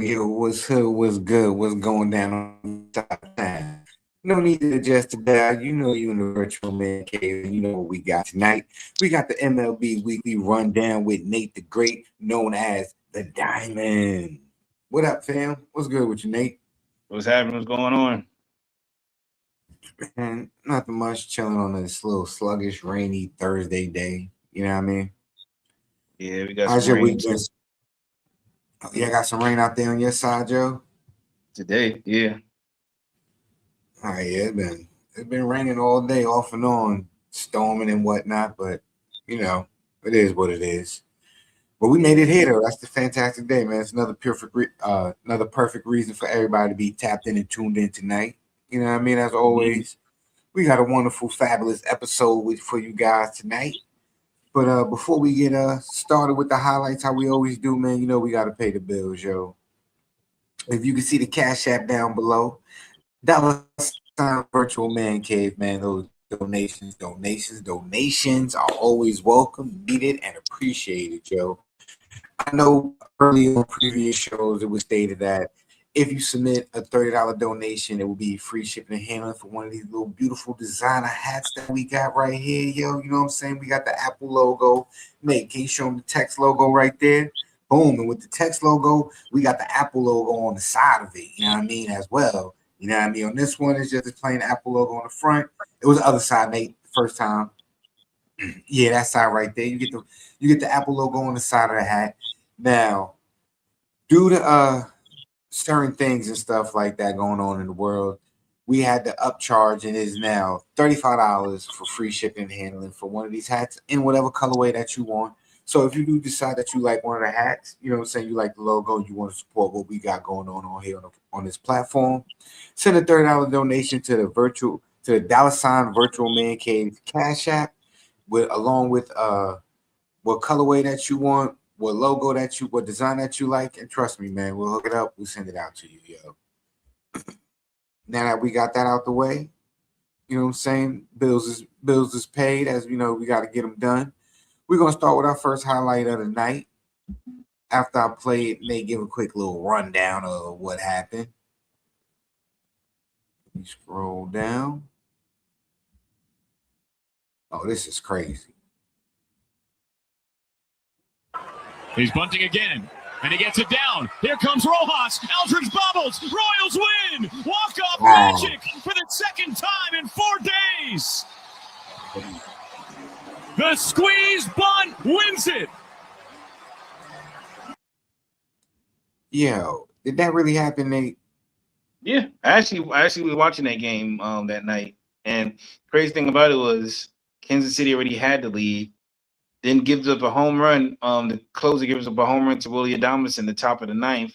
Yo, what's hood, what's good, what's going down on the top time? No need to adjust to that. You know you in the virtual man cave, and you know what we got tonight. We got the MLB weekly rundown with Nate the Great, known as the Diamond. What up, fam? What's good with you, Nate? What's happening? What's going on? And nothing much, chilling on this little sluggish, rainy Thursday day. You know what I mean? Yeah, we got How's some your rain week been? Yeah, got some rain out there on your side, Joe? today. Yeah. All right, yeah, it's been raining all day, off and on, storming and whatnot. But you know, it is what it is. But we made it here, though. That's the fantastic day, man. It's another perfect reason for everybody to be tapped in and tuned in tonight. You know what I mean? As Mhm. always, we got a wonderful, fabulous episode for you guys tonight. But before we get started with the highlights, how we always do, man, you know we got to pay the bills, yo. If you can see the Cash App down below, $sign virtual man cave, man. Those donations are always welcome, needed, and appreciated, Joe. I know early on previous shows it was stated that if you submit a $30 donation, it will be free shipping and handling for one of these little beautiful designer hats that we got right here, yo. You know what I'm saying? We got the Apple logo. Nate, can you show them the text logo right there? Boom. And with the text logo, we got the Apple logo on the side of it, you know what I mean, as well. You know what I mean? On this one, it's just a plain Apple logo on the front. It was the other side, Nate, the first time. Yeah, that side right there. You get the Apple logo on the side of the hat. Now, due to certain things and stuff like that going on in the world, we had to upcharge and it is now $35 for free shipping and handling for one of these hats in whatever colorway that you want. So if you do decide that you like one of the hats, you know what I'm saying, you like the logo, you want to support what we got going on here on this platform, send a $30 donation to the $ virtual man cave cash app with along with what colorway that you want, what design that you like, and trust me, man, we'll hook it up. We'll send it out to you, yo. Now that we got that out the way, you know what I'm saying? Bills is paid, as you know, we got to get them done. We're gonna start with our first highlight of the night. After I play it, may give a quick little rundown of what happened. You scroll down. Oh, this is crazy. He's bunting again, and he gets it down. Here comes Rojas. Aldridge bobbles. Royals win. Walk-off magic for the second time in 4 days. The squeeze bunt wins it. Yo, did that really happen, Nate? Yeah. I actually was watching that game that night. And crazy thing about it was Kansas City already had the lead. Then gives up a home run. The closer gives up a home run to Willie Adames in the top of the ninth.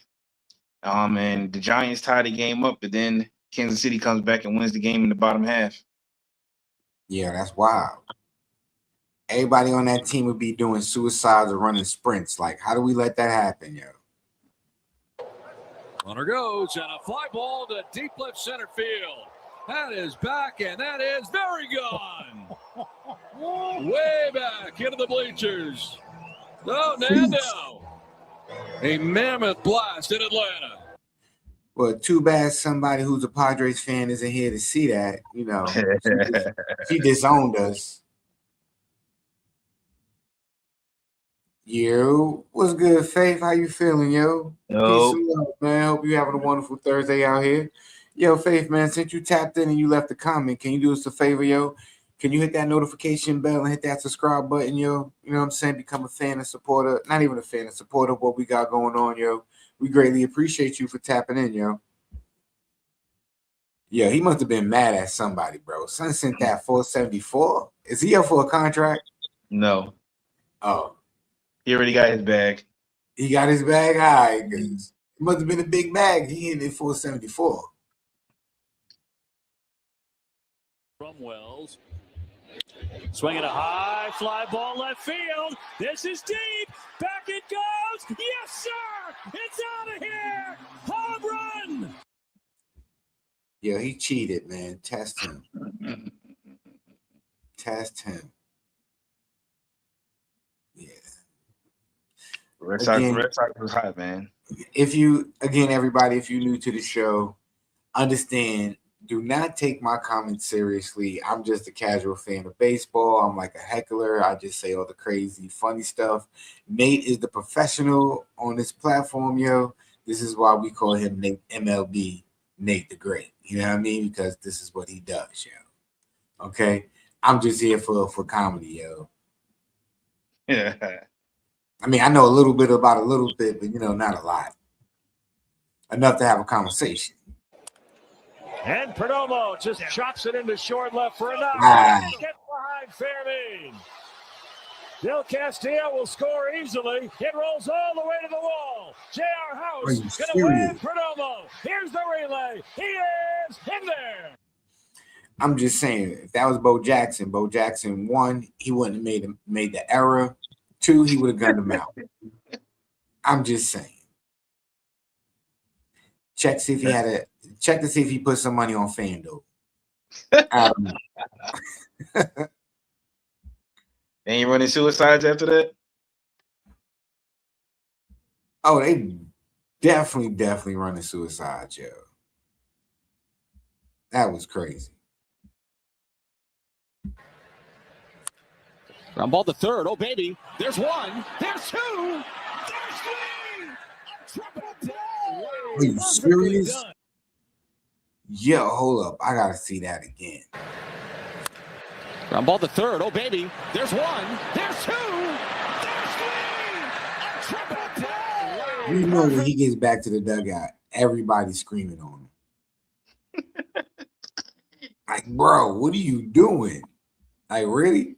And the Giants tie the game up, but then Kansas City comes back and wins the game in the bottom half. Yeah, that's wild. Everybody on that team would be doing suicides or running sprints. Like, how do we let that happen, yo? Runner goes, and a fly ball to deep left center field. That is back, and that is very gone. Way back into the bleachers. Oh, Nando. A mammoth blast in Atlanta. Well, too bad somebody who's a Padres fan isn't here to see that. You know, she disowned us. Yo, what's good, Faith? How you feeling, yo? Peace and love, man. Hope you having a wonderful Thursday out here. Yo, Faith, man, since you tapped in and you left a comment, can you do us a favor, yo? Can you hit that notification bell and hit that subscribe button, yo? You know what I'm saying? Become a fan and supporter. Not even a fan, a supporter of what we got going on, yo. We greatly appreciate you for tapping in, yo. Yeah, he must have been mad at somebody, bro. Son sent that 474. Is he up for a contract? No. Oh. He already got his bag. He got his bag? All right. It must have been a big bag. He hit it 474. From Wells. Swinging a high fly ball left field. This is deep. Back it goes. Yes, sir. It's out of here. Home run. Yeah, he cheated, man. Test him. Test him. Yeah. Red Sox was hot, man. everybody, if you're new to the show, understand, do not take my comments seriously. I'm just a casual fan of baseball. I'm like a heckler. I just say all the crazy, funny stuff. Nate is the professional on this platform, yo. This is why we call him Nate MLB, Nate the Great. You know what I mean? Because this is what he does, yo. Okay? I'm just here for comedy, yo. Yeah. I mean, I know a little bit about a little bit, but, not a lot. Enough to have a conversation. And Perdomo just chops it into short left for a knock. Get behind Fairlane. Del Castillo will score easily. It rolls all the way to the wall. J.R. House going to win Perdomo. Here's the relay. He is in there. I'm just saying, if that was Bo Jackson, 1, he wouldn't have made the error. 2, he would have gunned him out. I'm just saying. Check to see if he put some money on FanDuel. Ain't you running suicides after that? Oh, they definitely running suicides, yo. That was crazy. Ground ball to third. Oh, baby. There's 1. There's 2. There's 3. A triple play. Are you serious? Yo, hold up. I got to see that again. Ground ball to third. Oh, baby. There's 1. There's 2. There's 3. A triple play. You know when he gets back to the dugout, everybody's screaming on him. Like, bro, what are you doing? Like, really?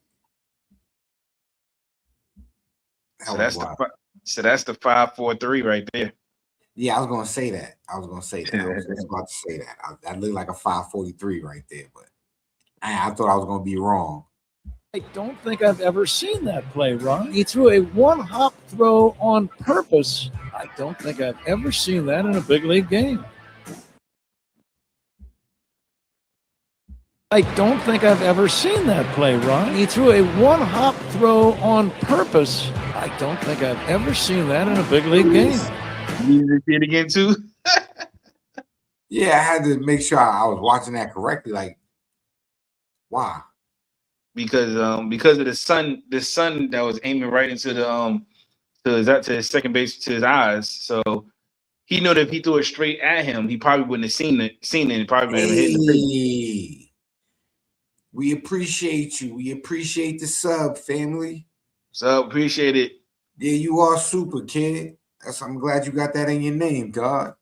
So that's the 5-4-3 right there. Yeah, I was gonna say that. I was just about to say that. I look like a 543 right there, but I thought I was gonna be wrong. I don't think I've ever seen that play, Ron. He threw a one-hop throw on purpose. I don't think I've ever seen that in a big league game. I don't think I've ever seen that play, Ron. He threw a one-hop throw on purpose. I don't think I've ever seen that in a big league game. You need to see it again too? Yeah, I had to make sure I was watching that correctly. Like, why? Because of the sun that was aiming right into the to his second base, to his eyes. So he knew that if he threw it straight at him, he probably wouldn't have seen it. He probably would have hit the face. We appreciate you. We appreciate the sub, family. So appreciate it. Yeah, you are super, kid. I'm glad you got that in your name, God.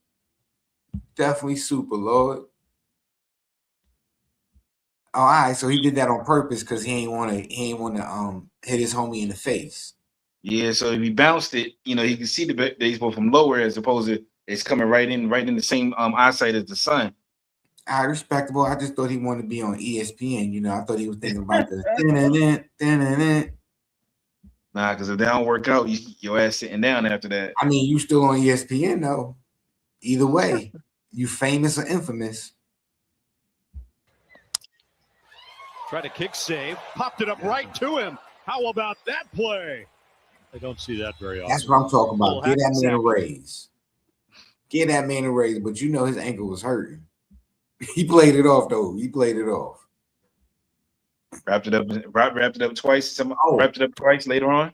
Definitely super, Lord. Oh, all right, so he did that on purpose because he ain't want to hit his homie in the face. Yeah, so if he bounced it, he can see the baseball from lower as opposed to it's coming right in the same eyesight as the sun. All right, respectable. I just thought he wanted to be on ESPN. I thought he was thinking about the. Nah, because if that don't work out, your ass sitting down after that. I mean, you still on ESPN though. Either way, you famous or infamous. Tried a kick save, popped it up right to him. How about that play? I don't see that very often. That's what I'm talking about. Get that man a raise. Get that man a raise, but his ankle was hurting. He played it off though. Wrapped it up twice. Wrapped it up twice later on.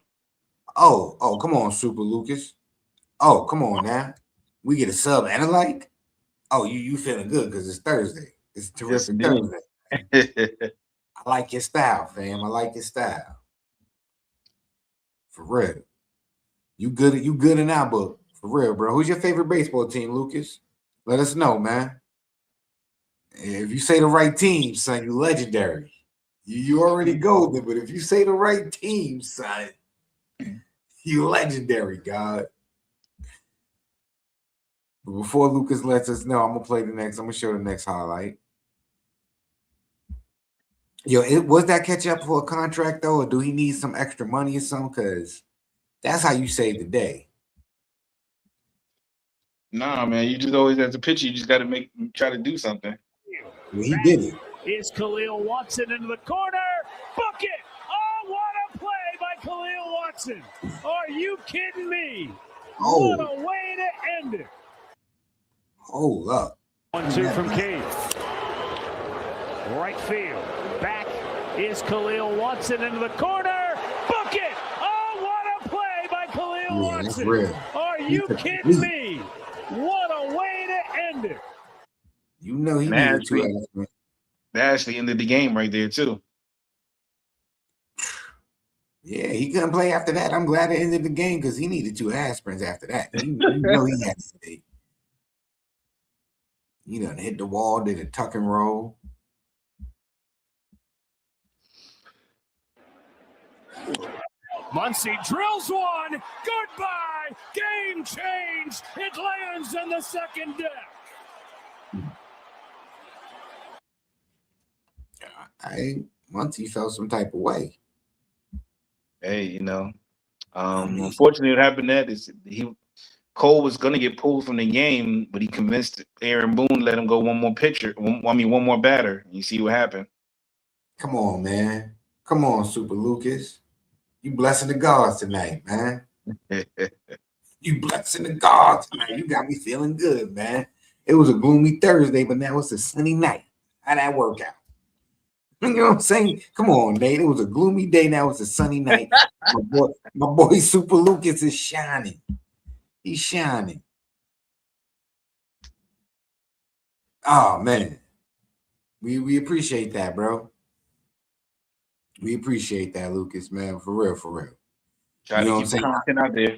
Oh, come on, Super Lucas. Oh, come on now. We get a sub and a like. Oh, you feeling good because it's Thursday. It's a terrific Thursday. I like your style, fam. I like your style. For real. You good in our book. For real, bro. Who's your favorite baseball team, Lucas? Let us know, man. If you say the right team, son, you legendary. You already golden, but if you say the right team, son, you legendary, God. But before Lucas lets us know, I'm gonna show the next highlight. Yo, was that catch up for a contract though, or do he need some extra money or something? Because that's how you save the day. Nah, man, you just always as a pitcher, you just got to try to do something. Well, he did it. Is Khalil Watson into the corner? Book it! Oh, what a play by Khalil Watson! Are you kidding me? What a way to end it. Hold up. 1-2 from Cave. Right field. Back is Khalil Watson into the corner. Book it. Oh, what a play by Khalil Watson. That's real. Are you kidding me? What a way to end it. You know he needed two aspirins. That actually ended the game right there, too. Yeah, he couldn't play after that. I'm glad it ended the game because he needed two aspirins after that. You know he had to stay. He done hit the wall, did a tuck and roll. Muncy drills one. Goodbye. Game change. It lands in the second deck. Muncy felt some type of way. Hey, you know, unfortunately, what happened that is Cole was gonna get pulled from the game, but he convinced Aaron Boone to let him go one more batter. You see what happened? Come on, man. Come on, Super Lucas. You blessing the gods tonight, man. You blessing the gods tonight. You got me feeling good, man. It was a gloomy Thursday, but now it's a sunny night. How'd that work out? You know what I'm saying? Come on, Nate. It was a gloomy day. Now it's a sunny night. My boy Super Lucas is shining. He's shining. Oh, man. We appreciate that, bro. We appreciate that, Lucas, man. For real, for real. Try to keep the content out there.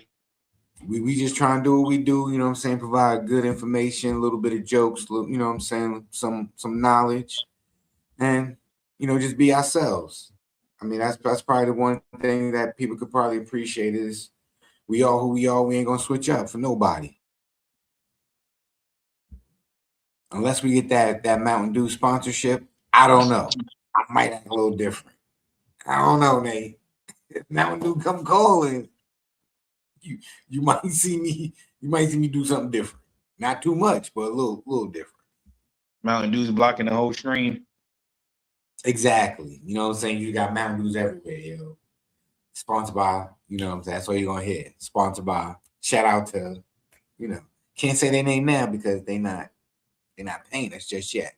We just try and do what we do, you know what I'm saying? Provide good information, a little bit of jokes, you know what I'm saying? Some knowledge. And you know, just be ourselves. I mean, that's probably the one thing that people could probably appreciate is we are who we are. We ain't gonna switch up for nobody. Unless we get that Mountain Dew sponsorship, I don't know. I might act a little different. I don't know, Nate. If Mountain Dew come calling, you might see me do something different. Not too much, but a little different. Mountain Dew's blocking the whole screen. Exactly. You know what I'm saying? You got Mountain Dews everywhere, yo. Sponsored by, you know what I'm saying? That's all you're gonna hear. Sponsored by. Shout out to, you know, can't say their name now because they're not paying us just yet.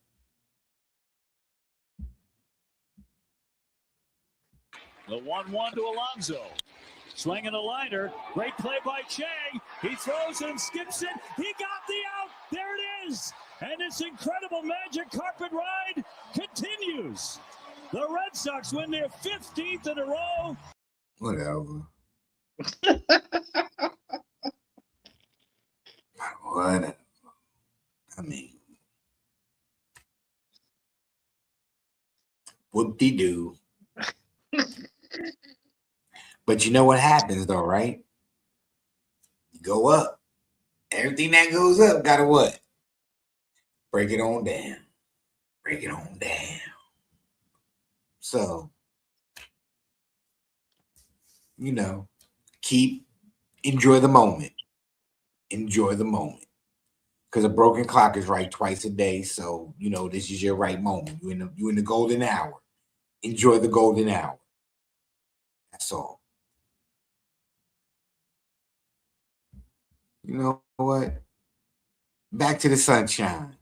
The 1-1 to Alonso. Swinging a liner. Great play by Chang. He throws and skips it. He got the out. There it is. And this incredible magic carpet ride continues. The Red Sox win their 15th in a row. Whatever. Whatever. I mean, whoop-de-doo. But you know what happens though, right? You go up. Everything that goes up gotta what? Break it on down. Break it on down. So, you know, enjoy the moment. Enjoy the moment. Because a broken clock is right twice a day. So, you know, this is your right moment. You're in the golden hour. Enjoy the golden hour. That's all. You know what? Back to the sunshine.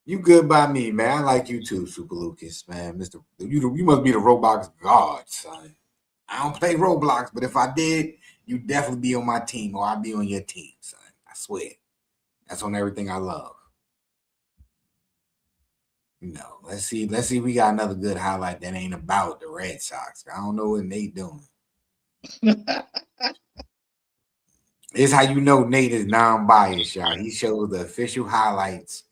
You good by me, man. I like you too, Super Lucas, man. You must be the Roblox god, son. I don't play Roblox, but if I did, you'd definitely be on my team or I'd be on your team, son. I swear. That's on everything I love. You know, let's see if we got another good highlight that ain't about the Red Sox. I don't know what Nate doing. It's how you know Nate is non-biased, y'all. He shows the official highlights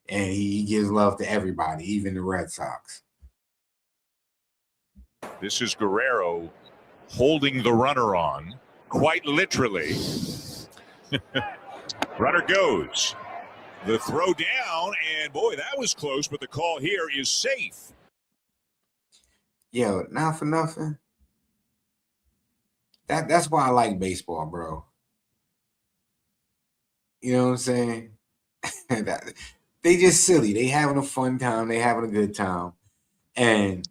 and he gives love to everybody, even the Red Sox. This is Guerrero holding the runner on, quite literally. Runner goes. The throw down, and boy, that was close, but the call here is safe. Yo, not for nothing. That's why I like baseball, bro. You know what I'm saying? They just silly. They having a fun time. They having a good time. And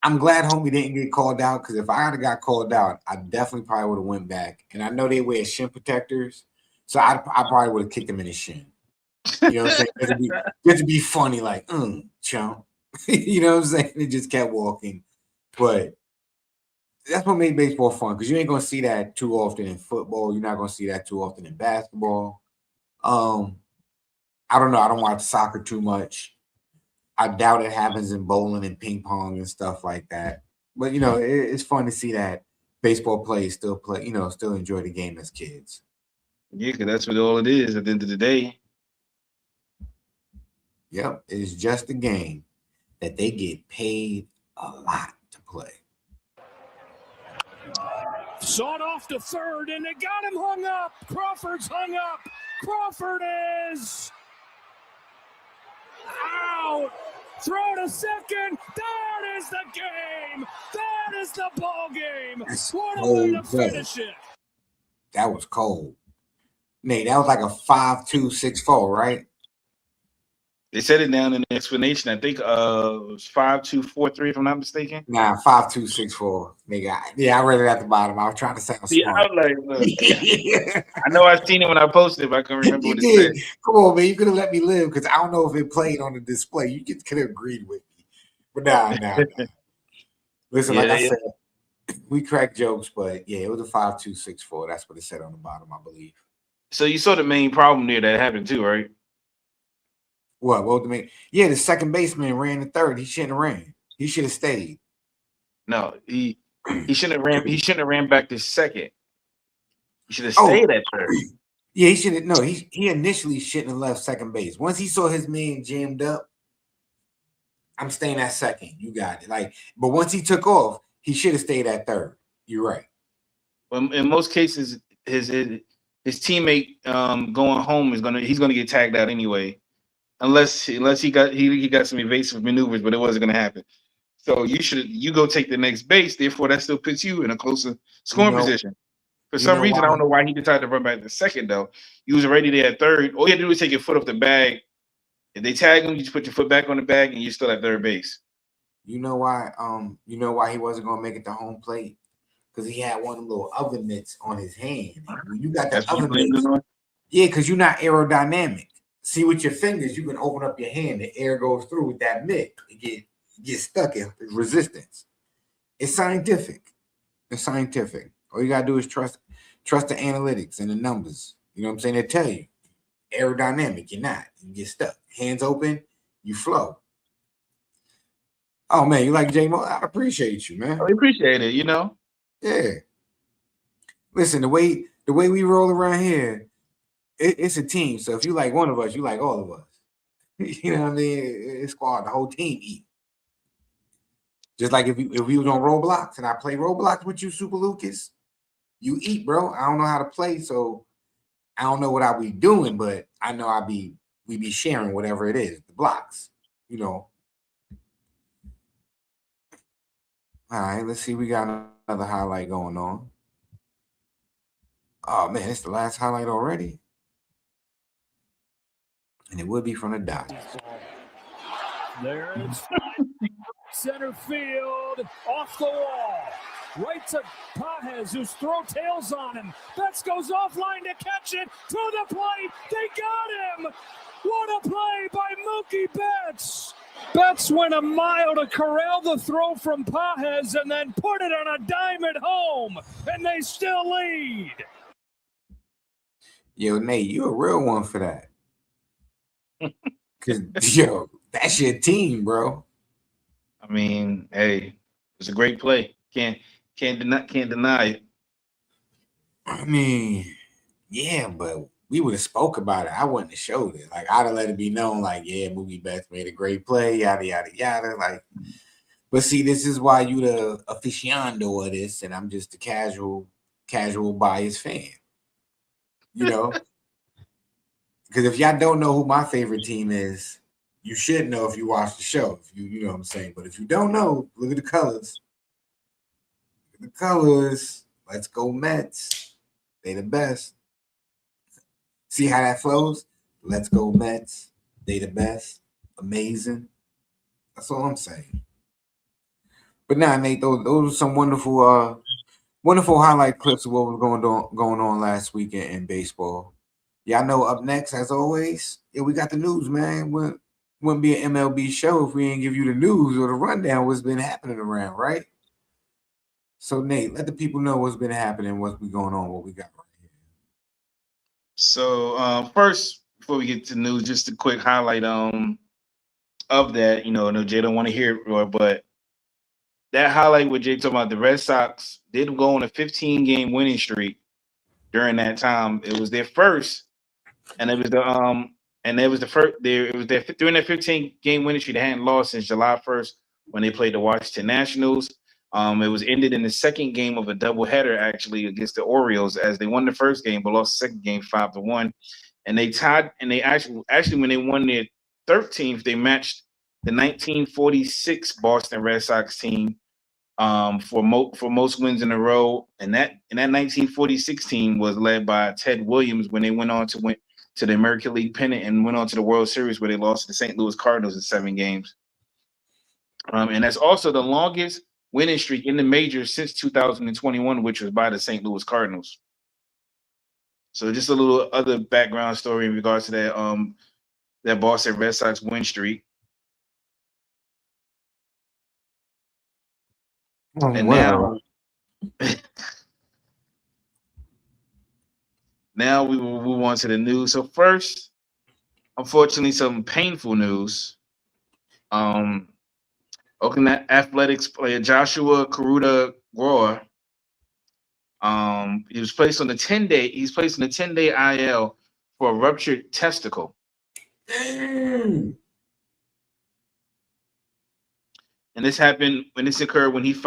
I'm glad homie didn't get called out, because if I had got called out, I definitely probably would have went back. And I know they wear shin protectors, so I probably would have kicked him in his shin. You know what I'm saying? Just to be funny, like, chump. You know what I'm saying? It just kept walking. But that's what made baseball fun, because you ain't gonna see that too often in football. You're not gonna see that too often in basketball. I don't know. I don't watch soccer too much. I doubt it happens in bowling and ping pong and stuff like that. But it's fun to see that baseball players still play. Still enjoy the game as kids. Yeah, because that's what all it is at the end of the day. Yep, it's just a game that they get paid a lot to play. Sawed off to third, and they got him hung up. Crawford's hung up. Crawford is out. Throw to second. That is the game. That is the ball game. What a way to finish it. That was cold. Nate, that was like a 5.2 6.4, right? They said it down in the explanation. I think it was 5.243, if I'm not mistaken. Nah, 5.2 6.4. Nigga, yeah, I read it at the bottom. I was trying to sound smart. Yeah, I'm like, look, I know I seen it when I posted it, but I couldn't remember what it said. Come on, man. You could have let me live, because I don't know if it played on the display. You could have agreed with me. But nah. Listen, like I said, we crack jokes, but yeah, it was a 5.2 6.4. That's what it said on the bottom, I believe. So you saw the main problem there that happened too, right? What was the main? Yeah, the second baseman ran the third. He shouldn't have ran. He should have stayed. No, he shouldn't have ran. He shouldn't have ran back to second. He should have stayed at third. Yeah, he shouldn't. No, he initially shouldn't have left second base. Once he saw his man jammed up, I'm staying at second. You got it. But once he took off, he should have stayed at third. You're right. Well, in most cases, his teammate going home he's gonna get tagged out anyway, unless he got some evasive maneuvers, but it wasn't gonna happen. So you go take the next base. Therefore, that still puts you in a closer scoring position. For some reason, I don't know why he decided to run back to second though. He was already there at third. All you had to do was take your foot off the bag. If they tag him, you just put your foot back on the bag, and you're still at third base. You know why? You know why he wasn't gonna make it to home plate? Because he had one of them little oven mitts on his hand. When you got that oven mitt, yeah, because you're not aerodynamic. See, with your fingers, you can open up your hand. The air goes through with that mitt. It gets stuck in resistance. It's scientific. It's scientific. All you gotta do is trust the analytics and the numbers. You know what I'm saying? They tell you aerodynamic. You're not. You get stuck. Hands open, you flow. Oh man, you like J-Mo? I appreciate you, man. I appreciate it. Yeah. Listen, the way we roll around here, it's a team. So if you like one of us, you like all of us. You know what I mean? It's squad, the whole team eat. Just like if we was on Roblox and I play Roblox with you, Super Lucas, you eat, bro. I don't know how to play, so I don't know what I'll be doing, but I know we be sharing whatever it is, the blocks, All right, let's see. We got another highlight going on. Oh man, it's the last highlight already. And it would be from the Dodgers. There's center field, off the wall. Right to Pages, who's throw tails on him. Betts goes offline to catch it. To the plate. They got him. What a play by Mookie Betts. Betts went a mile to corral the throw from Pages and then put it on a dime at home. And they still lead. Yo, Nate, you a real one for that. Because, yo, that's your team, bro. I mean, hey, it's a great play. Can't deny it. I mean, yeah, but we would have spoke about it. I wouldn't have showed it. I'd have let it be known, yeah, Mookie Betts made a great play, yada, yada, yada. But see, this is why you the aficionado of this, and I'm just a casual biased fan. Because if y'all don't know who my favorite team is, you should know if you watch the show. If you know what I'm saying. But if you don't know, look at the colors. Look at the colors. Let's go Mets. They the best. See how that flows? Let's go Mets. They the best. Amazing. That's all I'm saying. But But nah, Nate, those are some wonderful highlight clips of what was going on last weekend in baseball. Yeah, I know. Up next, as always, yeah, we got the news, man. Wouldn't be an MLB show if we didn't give you the news or the rundown what's been happening around, right? So Nate, let the people know what's been happening, what's been going on, what we got right here. So first, before we get to news, just a quick highlight of that. I know Jay don't want to hear it, Roy, but that highlight with Jay talking about the Red Sox did go on a 15-game winning streak during that time. It was their first, and it was the first. It was during that 15-game winning streak. They hadn't lost since July 1st when they played the Washington Nationals. It was ended in the second game of a doubleheader actually against the Orioles as they won the first game but lost the second game 5-1, and they tied. And they actually when they won their 13th, they matched the 1946 Boston Red Sox team for most wins in a row, and that 1946 team was led by Ted Williams when they went on to win to the American League pennant and went on to the World Series where they lost to the St. Louis Cardinals in 7 games. And that's also the longest winning streak in the majors since 2021, which was by the St. Louis Cardinals. So just a little other background story in regards to that Boston Red Sox win streak. And Well, now we will move on to the news. So first, unfortunately, some painful news. Oakland Athletics player Joshua Karuta Grower. He was placed on the 10-day. He's placed on the 10-day IL for a ruptured testicle. And this happened when this occurred when he hit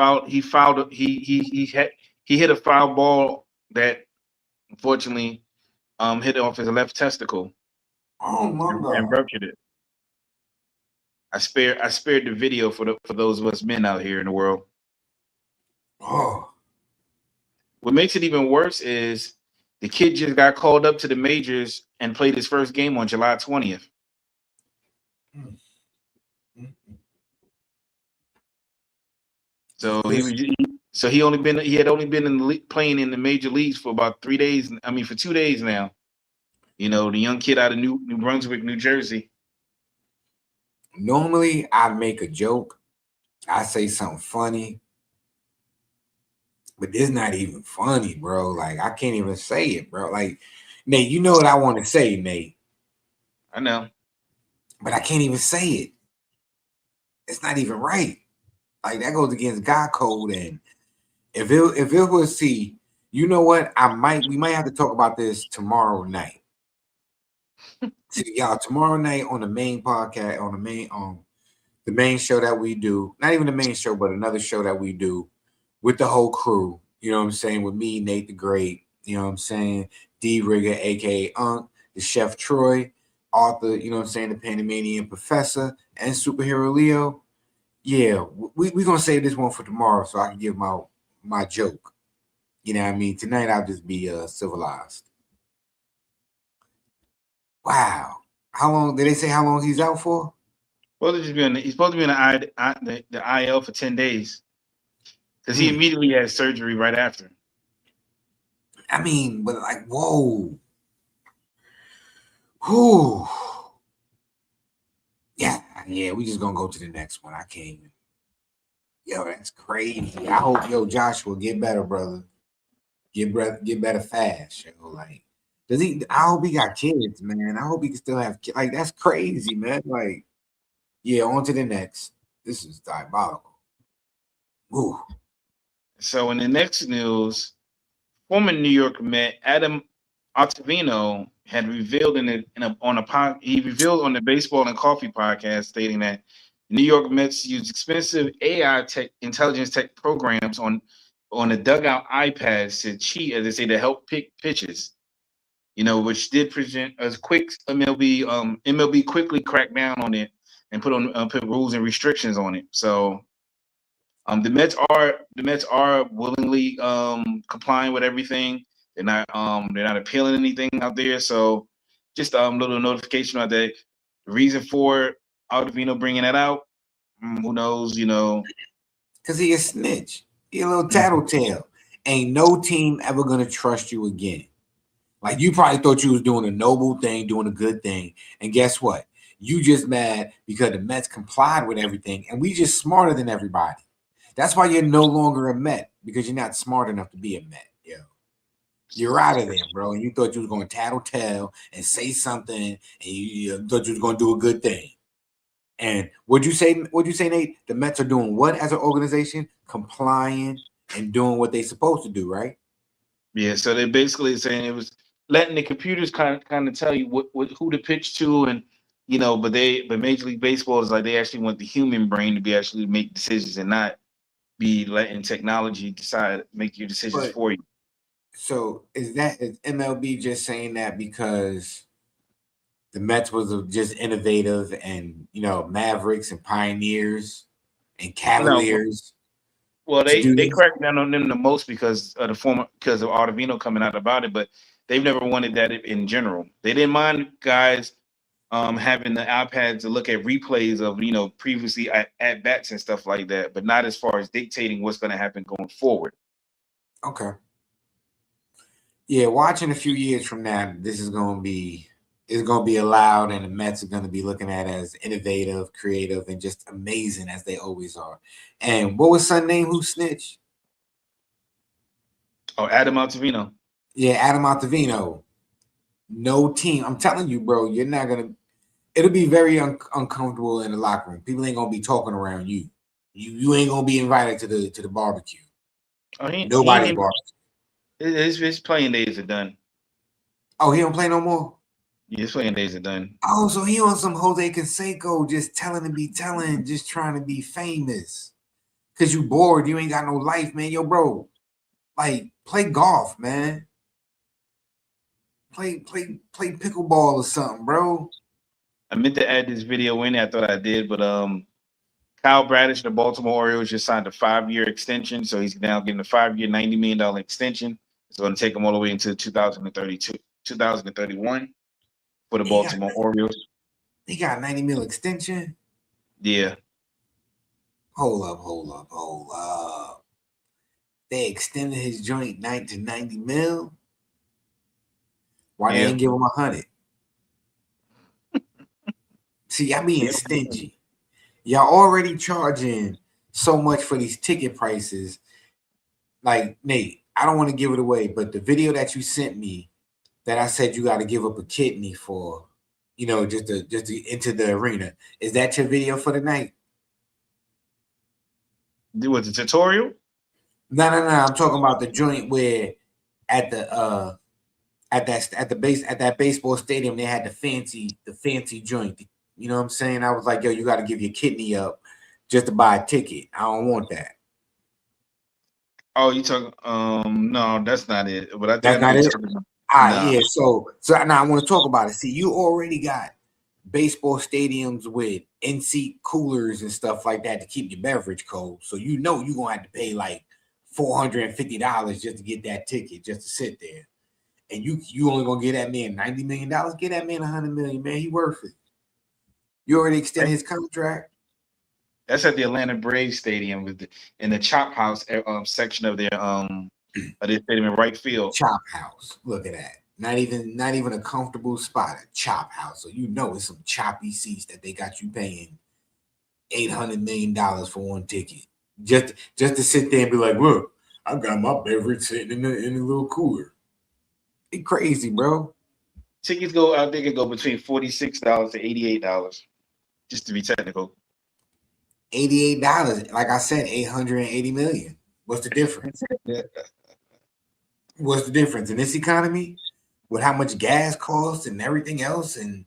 a foul ball that unfortunately hit off his left testicle. Oh my God. And ruptured it. I spared the video for those of us men out here in the world. Oh. What makes it even worse is the kid just got called up to the majors and played his first game on July 20th. So he had only been playing in the major leagues for about 3 days. I mean, for 2 days now. The young kid out of New Brunswick, New Jersey. Normally, I make a joke. I say something funny. But this not even funny, bro. Like, I can't even say it, bro. Like, Nate, you know what I want to say, Nate. I know. But I can't even say it. It's not even right. Like, that goes against God code. And if it was, see, you know what? We might have to talk about this tomorrow night. See, y'all, tomorrow night on the main podcast, on the main show that we do, not even the main show, but another show that we do with the whole crew, you know what I'm saying, with me, Nate the Great, you know what I'm saying, D Rigger, aka Unc, the Chef Troy, author, you know what I'm saying, the Panamanian Professor, and Superhero Leo. Yeah, we're gonna save this one for tomorrow so I can give my joke. You know what I mean? Tonight I'll just be civilized. Wow. How long did they say how long he's out for? He's supposed to be in the IL for 10 days. Because he immediately had surgery right after. I mean, but like, whoa. Whew. Yeah, we just gonna go to the next one. I can't even. Yo, that's crazy. I hope, Joshua, get better, brother. Get better fast, yo. Like, I hope he got kids, man. I hope he can still have kids. Like, that's crazy, man. Like, yeah, on to the next. This is diabolical. Ooh. So in the next news, former New York Met Adam Ottavino had revealed on the Baseball and Coffee podcast stating that New York Mets use expensive AI intelligence tech programs on the dugout iPads to cheat, as they say, to help pick pitches. Which did present as quick MLB quickly cracked down on it and put rules and restrictions on it. So the Mets are willingly complying with everything. They're not appealing anything out there. So just little notification on that. The reason for Ottavino bringing that out, who knows? Because he a snitch. He a little tattletale. Ain't no team ever gonna trust you again. Like, you probably thought you was doing a noble thing, doing a good thing. And guess what? You just mad because the Mets complied with everything, and we just smarter than everybody. That's why you're no longer a Met, because you're not smart enough to be a Met, yo. You're out of there, bro. And you thought you was going to tattletale and say something, and you thought you was going to do a good thing. And what'd you say, Nate? The Mets are doing what as an organization? Complying and doing what they supposed to do, right? Yeah, so they basically saying it was letting the computers kind of tell you what who to pitch to, and but Major League Baseball is like they actually want the human brain to be actually make decisions and not be letting technology make your decisions for you. So is MLB just saying that because the Mets was just innovative and Mavericks and Pioneers and Cavaliers? Well, they cracked down on them the most because of Artavino coming out about it, but they've never wanted that in general. They didn't mind guys having the iPads to look at replays of previously at bats and stuff like that, but not as far as dictating what's going to happen going forward. Okay. Yeah, watching a few years from now, this is going to be allowed, and the Mets are going to be looking at it as innovative, creative, and just amazing as they always are. And what was son name who snitched? Oh, Adam Ottavino. Yeah, Adam Ottavino. No team. I'm telling you, bro, you're not going to – it'll be very uncomfortable in the locker room. People ain't going to be talking around you. You ain't going to be invited to the barbecue. Oh, Nobody's barbecue. His playing days are done. Oh, he don't play no more? Yeah, his playing days are done. Oh, so he on some Jose Canseco, just just trying to be famous. Because you bored, you ain't got no life, man. Yo, bro, like, play golf, man. Play pickleball or something, bro. I meant to add this video in. I thought I did, but Kyle Bradish, the Baltimore Orioles, just signed a 5-year extension, so he's now getting a 5-year, $90 million extension. It's going to take him all the way into 2031 for the Baltimore Orioles. He got a $90 million extension? Yeah. Hold up. They extended his joint to $90 million? Why they didn't give him $100? See, y'all being stingy. Y'all already charging so much for these ticket prices. Like, Nate, I don't want to give it away, but the video that you sent me that I said you got to give up a kidney for, just to enter the arena, is that your video for the night? Was the tutorial? No. I'm talking about the joint where at that baseball stadium they had the fancy joint. You know what I'm saying? I was like, yo, you got to give your kidney up just to buy a ticket. I don't want that. Oh, you talking? No, that's not it. But I think that's not it. Yeah. So now I want to talk about it. See, you already got baseball stadiums with in-seat coolers and stuff like that to keep your beverage cold. So you're gonna have to pay like $450 just to get that ticket, just to sit there. And you only gonna get that man $90 million. Get that man $100 million, man. He worth it. You already extended his contract. That's at the Atlanta Braves stadium in the Chop House section of their stadium in right field. Chop House. Look at that. Not even a comfortable spot. A Chop House. So it's some choppy seats that they got you paying $800 million for one ticket. Just to sit there and be like, look, I got my beverage sitting in a little cooler. It's crazy, bro. Tickets I think it go between $46 to $88, just to be technical. $88. Like I said, $880 million. What's the difference? What's the difference in this economy with how much gas costs and everything else? And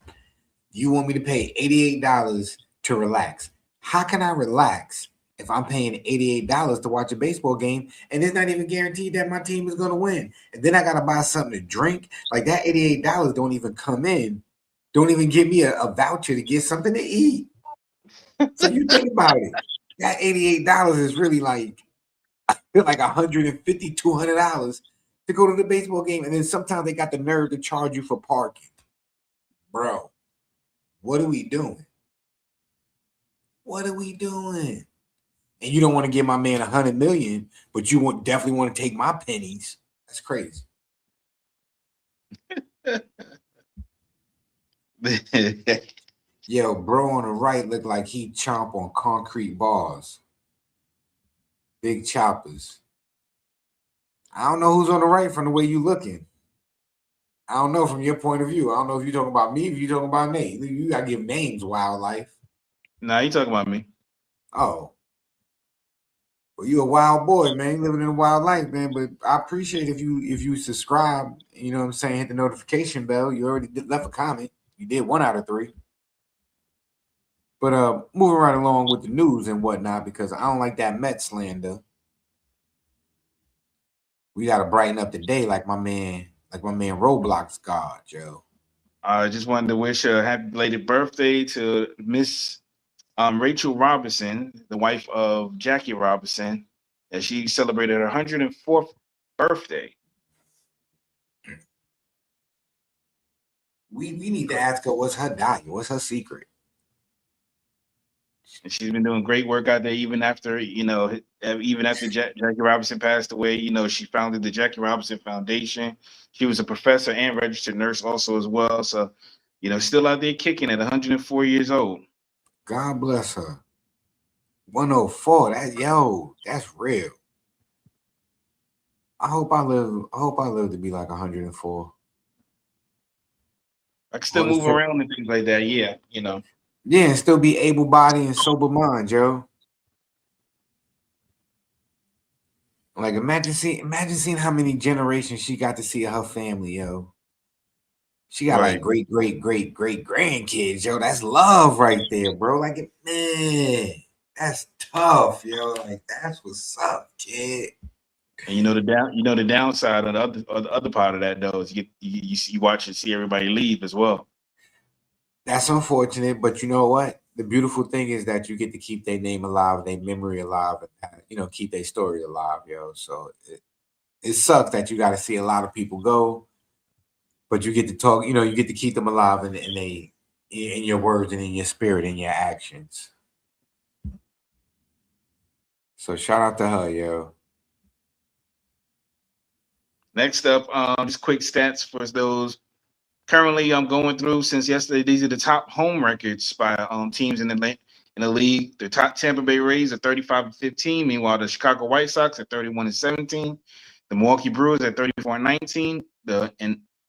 you want me to pay $88 to relax? How can I relax if I'm paying $88 to watch a baseball game and it's not even guaranteed that my team is going to win? And then I got to buy something to drink. Like, that $88 don't even come in. Don't even give me a voucher to get something to eat. So you think about it. That $88 is really like $150, $200 to go to the baseball game. And then sometimes they got the nerve to charge you for parking. Bro, what are we doing? What are we doing? and you don't want to give my man $100 million, but you definitely want to take my pennies. That's crazy. Yo, bro on the right looked like he chomp on concrete bars. Big choppers. I don't know who's on the right from the way you looking. I don't know from your point of view. I don't know if you're talking about me, if you're talking about Nate. You gotta give names, wildlife. Nah, you talking about me. Oh. Well, you a wild boy, man. Living in a wild life, man. But I appreciate if you subscribe, you know what I'm saying, hit the notification bell. You already left a comment. You did 1 out of 3. But moving right along with the news and whatnot, because I don't like that Met slander. We gotta brighten up the day like my man Roblox God, Joe. I just wanted to wish a happy belated birthday to Miss Rachel Robinson, the wife of Jackie Robinson, as she celebrated her 104th birthday. We need to ask her what's her diet, what's her secret. And she's been doing great work out there, even after Jackie Robinson passed away. She founded the Jackie Robinson Foundation. She was a professor and registered nurse also as well. So, still out there kicking at 104 years old. God bless her. 104. That's real. I hope I live to be like 104. I can still move around and things like that. Yeah, Yeah, and still be able-bodied and sober mind, Joe. Like imagine seeing how many generations she got to see of her family, yo. She got like great grandkids, yo. That's love right there, bro. Like, man, that's tough, yo. Like, that's what's up, kid. And the downside of the other part of that though is you watch and see everybody leave as well. That's unfortunate, but you know what? The beautiful thing is that you get to keep their name alive, their memory alive, and keep their story alive, yo. So it sucks that you got to see a lot of people go, but you get to talk. You get to keep them alive in your words and in your spirit and your actions. So shout out to her, yo. Next up, just quick stats for those. Currently, I'm going through since yesterday. These are the top home records by teams in the league. The top Tampa Bay Rays are 35-15. Meanwhile, the Chicago White Sox are 31-17. The Milwaukee Brewers at 34-19.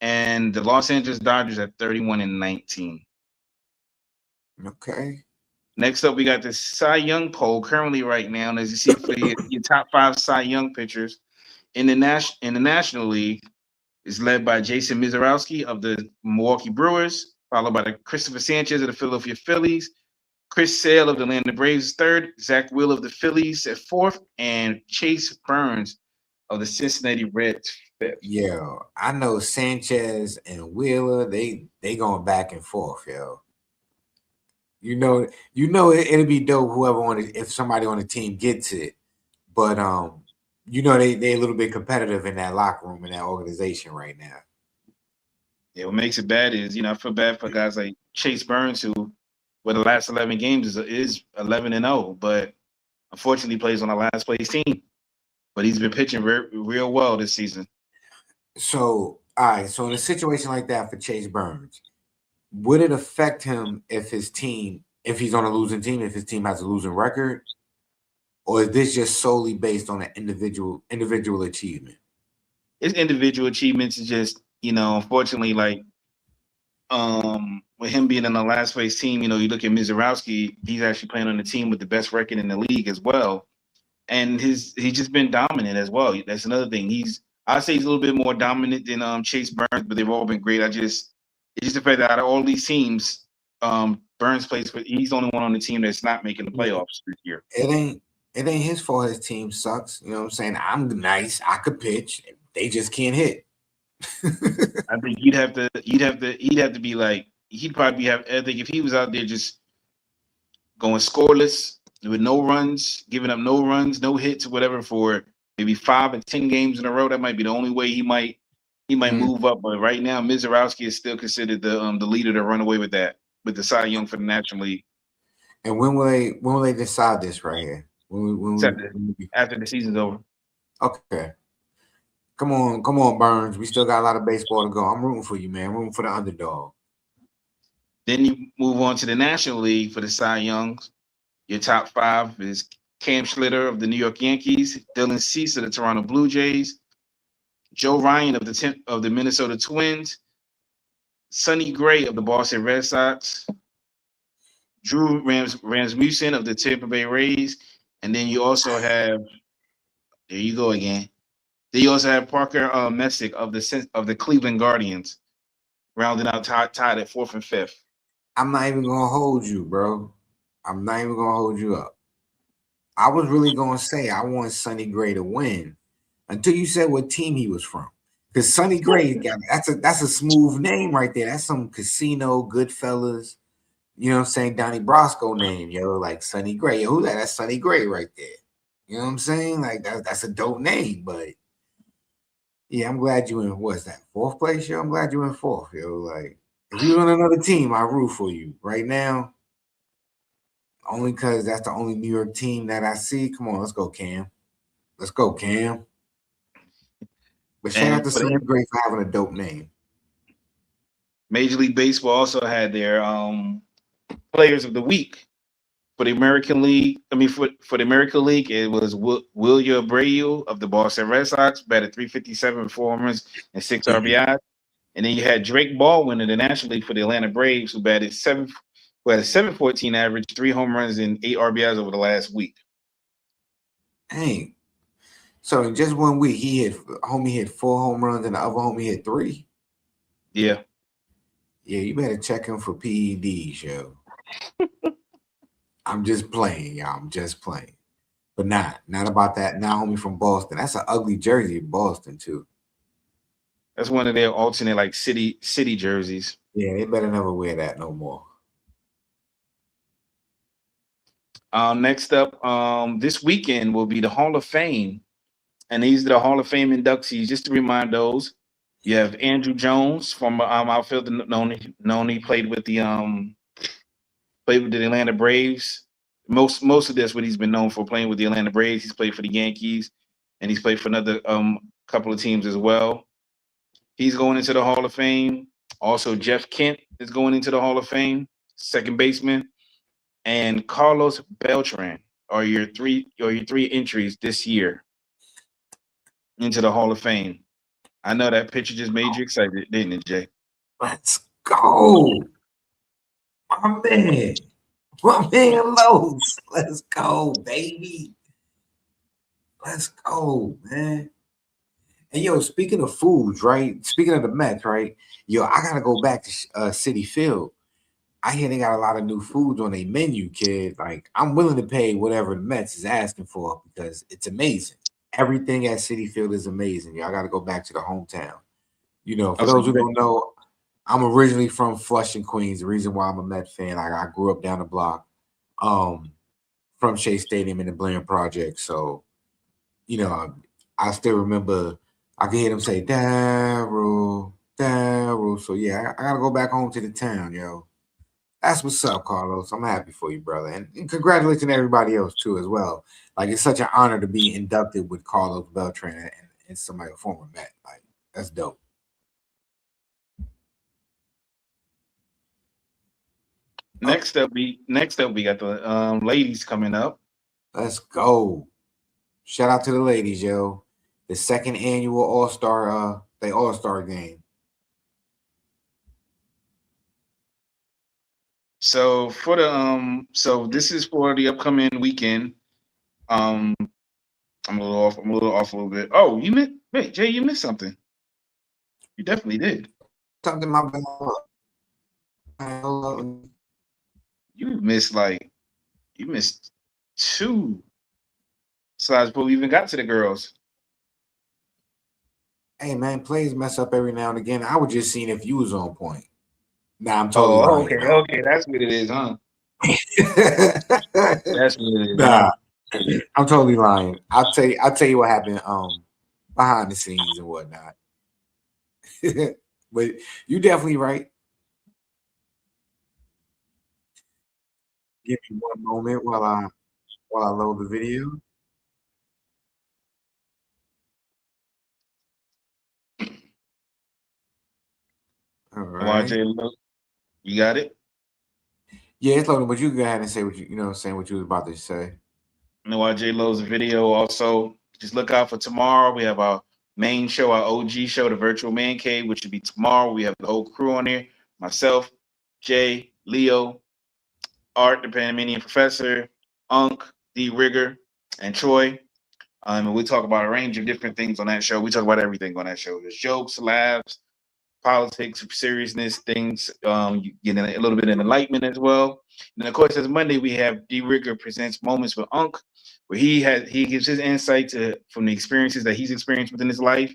And the Los Angeles Dodgers at 31-19. Okay. Next up, we got the Cy Young poll currently right now. And as you see for your top 5 Cy Young pitchers in the National League, is led by Jason Mizorowski of the Milwaukee Brewers, followed by Christopher Sanchez of the Philadelphia Phillies, Chris Sale of the Atlanta Braves 3rd, Zach Wheeler of the Phillies at 4th, and Chase Burns of the Cincinnati Reds 5th. Yo, I know Sanchez and Wheeler, they going back and forth, yo. It'll be dope if somebody on the team gets it, but they a little bit competitive in that locker room in that organization right now. Yeah, what makes it bad is I feel bad for guys like Chase Burns, who the last 11 games is 11-0, but unfortunately plays on a last place team. But he's been pitching real well this season. So, all right. So in a situation like that for Chase Burns, would it affect him if he's on a losing team, if his team has a losing record? Or is this just solely based on an individual achievement? It's individual achievements. It's just, unfortunately, like with him being in the last place team, you look at Mizorowski, he's actually playing on the team with the best record in the league as well. And he's just been dominant as well. That's another thing. I'd say he's a little bit more dominant than Chase Burns, but they've all been great. It's just the fact that out of all these teams, Burns plays for, he's the only one on the team that's not making the playoffs this year. It ain't his fault his team sucks. You know what I'm saying? I'm nice. I could pitch. They just can't hit. I think he'd have to be like, he'd probably have, I think if he was out there just going scoreless with no runs, giving up no runs, no hits, whatever, for maybe 5 or 10 games in a row, that might be the only way he might move up. But right now, Mizorowski is still considered the leader to run away with the Cy Young for the National League. And when will they decide this right here? After the season's over. Okay. Come on, Burns. We still got a lot of baseball to go. I'm rooting for you, man. I'm rooting for the underdog. Then you move on to the National League for the Cy Youngs. Your top 5 is Cam Schlitter of the New York Yankees, Dylan Cease of the Toronto Blue Jays, Joe Ryan of the Minnesota Twins, Sonny Gray of the Boston Red Sox, Drew Rasmussen of the Tampa Bay Rays, and then you also have there you go again. Then you also have Parker Messick of the Cleveland Guardians, rounding out tied at 4th and 5th. I'm not even gonna hold you, bro. I'm not even gonna hold you up. I was really gonna say I want Sonny Gray to win until you said what team he was from. Because Sonny Gray, that's a smooth name right there. That's some casino Goodfellas. You know what I'm saying? Donnie Brasco name, yo, like Sonny Gray. Yo, who that? That's Sonny Gray right there. You know what I'm saying? Like that's a dope name, but yeah, I'm glad you in what's that 4th place, yo? I'm glad you in 4th, yo. Like if you was on another team, I root for you right now. Only because that's the only New York team that I see. Come on, let's go, Cam. Let's go, Cam. But shout out to Sonny Gray for having a dope name. Major League Baseball also had their Players of the Week for the American League. I mean, for the American League, it was William Abreu of the Boston Red Sox, batted .357 with 4 home runs and 6 RBI. And then you had Drake Baldwin in the National League for the Atlanta Braves, who had a 7.14 average, 3 home runs and 8 RBIs over the last week. Dang. So in just 1 week, homie hit 4 home runs and the other homie hit 3. Yeah. Yeah, you better check him for PEDs, yo. I'm just playing, y'all. I'm just playing. But not about that. Now, homie from Boston. That's an ugly jersey in Boston, too. That's one of their alternate, like, city jerseys. Yeah, they better never wear that no more. Next up, this weekend will be the Hall of Fame. And these are the Hall of Fame inductees. Just to remind those, you have Andrew Jones from outfielder known he played with the Atlanta Braves. Most of this what he's been known for, playing with the Atlanta Braves. He's played for the Yankees, and he's played for another couple of teams as well. He's going into the Hall of Fame. Also, Jeff Kent is going into the Hall of Fame, second baseman, and Carlos Beltran are your three entries this year into the Hall of Fame. I know that picture just made you excited, didn't it, Jay? Let's go. My man Los. Let's go, baby. Let's go, man. And yo, speaking of foods, right? Speaking of the Mets, right? Yo, I gotta go back to Citi Field. I hear they got a lot of new foods on their menu, kid. Like, I'm willing to pay whatever the Mets is asking for because it's amazing. Everything at Citi Field is amazing. Yo, I gotta go back to the hometown. You know, for those who don't know, I'm originally from Flushing, Queens. The reason why I'm a Met fan, I grew up down the block from Shea Stadium in the Blaine Project. So, you know, I still remember I can hear them say, Daryl. So, yeah, I got to go back home to the town, yo. That's what's up, Carlos. I'm happy for you, brother. And congratulations to everybody else, too, as well. Like, it's such an honor to be inducted with Carlos Beltran and somebody, a former Met. Like, that's dope. Next up, we got the ladies coming up. Let's go. Shout out to the ladies, yo. The second annual All-Star game. So for the so this is for the upcoming weekend. I'm a little off a little bit. Oh, Jay, you missed something. You definitely did. Something my bad. You missed 2 slides before we even got to the girls. Hey man, plays mess up every now and again. I was just seeing if you was on point. Nah, I'm totally lying. Okay, that's what it is, huh? That's what it is. Nah, I'm totally lying. I'll tell you what happened behind the scenes and whatnot. But you definitely right. Give me one moment while while I load the video. All right. You got it? Yeah, it's loading, but you go ahead and say what you know what I'm saying, what you was about to say. And while Jay loads the video, also just look out for tomorrow. We have our main show, our OG show, the virtual man cave, which will be tomorrow. We have the whole crew on there. Myself, Jay, Leo, Art, the Panamanian Professor, Unk, D. Rigger, and Troy. And we talk about a range of different things on that show. We talk about everything on that show. There's jokes, laughs, politics, seriousness, things. You get a little bit of enlightenment as well. And of course, as Monday, we have D. Rigger presents Moments with Unk, where he gives his insight from the experiences that he's experienced within his life.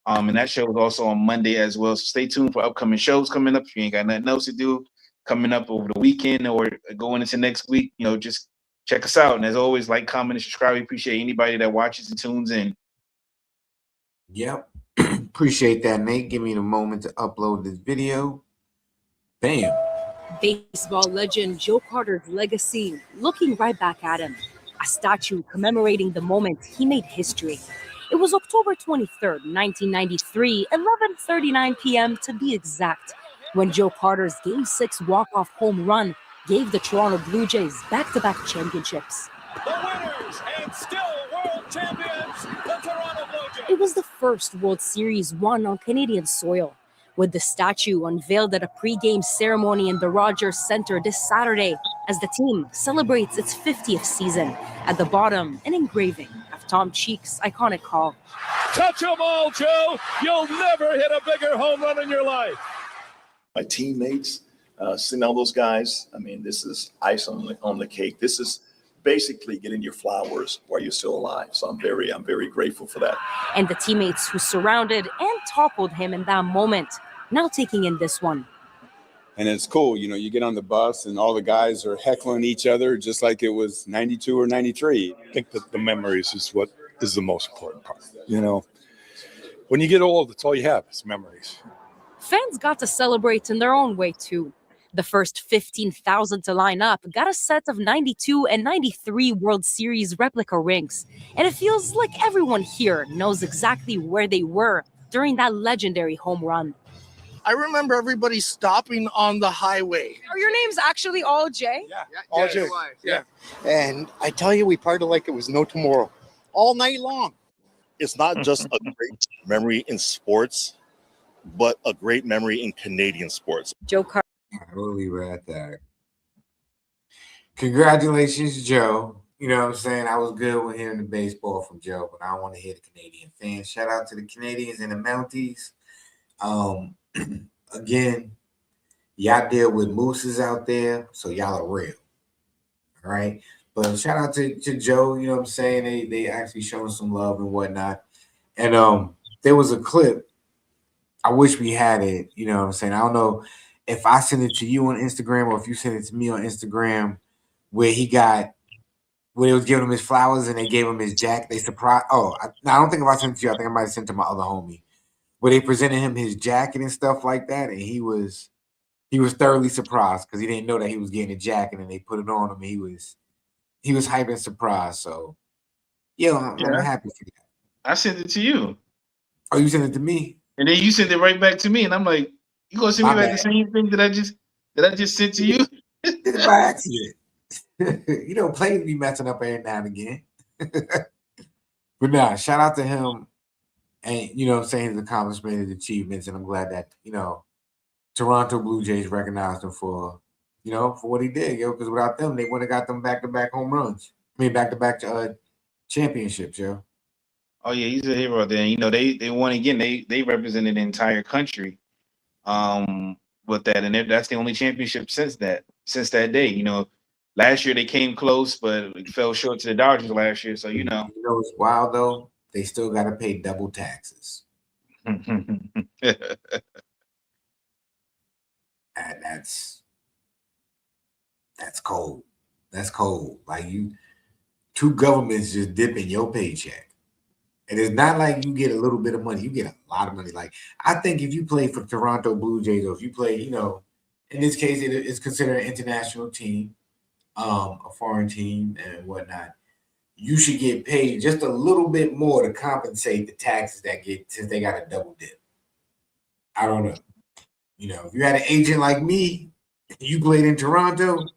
And that show is also on Monday as well. So stay tuned for upcoming shows coming up. If you ain't got nothing else to do coming up over the weekend or going into next week, just check us out. And as always, like, comment, and subscribe. We appreciate anybody that watches and tunes in. Yep. Appreciate that, Nate. Give me the moment to upload this video. Bam. Baseball legend Joe Carter's legacy looking right back at him. A statue commemorating the moment he made history. It was October 23rd, 1993, 11:39 p.m. to be exact, when Joe Carter's Game 6 walk-off home run gave the Toronto Blue Jays back-to-back championships. The winners and still world champions, the Toronto Blue Jays. It was the first World Series won on Canadian soil, with the statue unveiled at a pre-game ceremony in the Rogers Centre this Saturday as the team celebrates its 50th season. At the bottom, an engraving of Tom Cheek's iconic call. Touch them all, Joe. You'll never hit a bigger home run in your life. My teammates, seeing all those guys, I mean, this is ice on the cake. This is basically getting your flowers while you're still alive. So I'm very grateful for that. And the teammates who surrounded and toppled him in that moment, now taking in this one. And it's cool, you get on the bus and all the guys are heckling each other just like it was 92 or 93. I think that the memories is what is the most important part. When you get old, it's all you have is memories. Fans got to celebrate in their own way too. The first 15,000 to line up got a set of 92 and 93 World Series replica rings. And it feels like everyone here knows exactly where they were during that legendary home run. I remember everybody stopping on the highway. Are your names actually all Jay? Yeah, all Jay. Yeah. And I tell you, we partied like it was no tomorrow, all night long. It's not just a great memory in sports, but a great memory in Canadian sports. Joe Carter. We'll leave it at that. Congratulations, Joe. You know what I'm saying? I was good with hearing the baseball from Joe, but I want to hear the Canadian fans. Shout out to the Canadians and the Mounties. Again, y'all deal with mooses out there, so y'all are real. All right. But shout out to Joe, you know what I'm saying? They actually showing some love and whatnot. And there was a clip. I wish we had it, you know what I'm saying? I don't know if I send it to you on Instagram or if you send it to me on Instagram, where they was giving him his flowers and they gave him his jacket. They surprised. I don't think if I sent it to you, I think I might have sent it to my other homie, where they presented him his jacket and stuff like that, and he was thoroughly surprised because he didn't know that he was getting a jacket, and they put it on him. And he was hyped and surprised. So yeah, I'm happy for that. I sent it to you. Oh, you sent it to me, and then you sent it right back to me, and I'm like, you gonna send me back the same thing that I just sent to you? Did it by accident. You know, players be messing up every now and again. But nah, shout out to him. And, you know what I'm saying, his accomplishment, his achievements, and I'm glad that, Toronto Blue Jays recognized him for what he did, because without them, they wouldn't have got them back-to-back home runs. I mean, back-to-back championships, yo. Oh, yeah, he's a hero there. They won again. They represented the entire country with that, and that's the only championship since that day. Last year they came close, but it fell short to the Dodgers last year, so You know what's wild, though? They still got to pay double taxes. That's cold. That's cold. Like two governments just dipping your paycheck. And it's not like you get a little bit of money. You get a lot of money. Like, I think if you play for Toronto Blue Jays, or if you play, in this case, it's considered an international team, a foreign team and whatnot. you should get paid just a little bit more to compensate the taxes that get since they got a double dip. I don't know. You know, if you had an agent like me, you played in Toronto,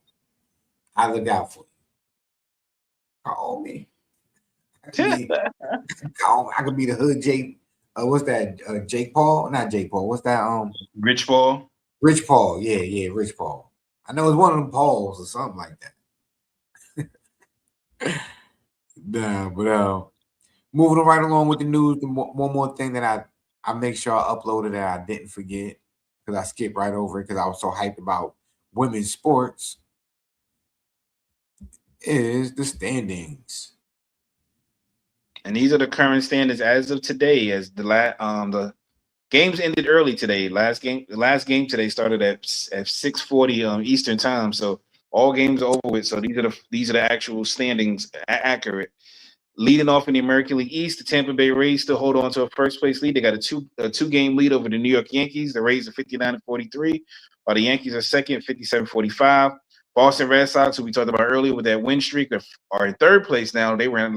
I look out for you. Call me. I could be the hood Jake. What's that? Jake Paul? Not Jake Paul. What's that? Rich Paul. Rich Paul. Yeah, Rich Paul. I know it's one of them Pauls or something like that. Nah, but moving right along with the news. One more thing that I make sure I uploaded that I didn't forget because I skipped right over it because I was so hyped about women's sports is the standings. And these are the current standings as of today. As the games ended early today. The last game today started at 6:40 Eastern time. So all games are over with. So these are the actual standings accurate. Leading off in the American League East, the Tampa Bay Rays still hold on to a first place lead. They got a two-game lead over the New York Yankees. The Rays are 59-43, while the Yankees are second, 57-45. Boston Red Sox, who we talked about earlier with that win streak, are in third place now. They were in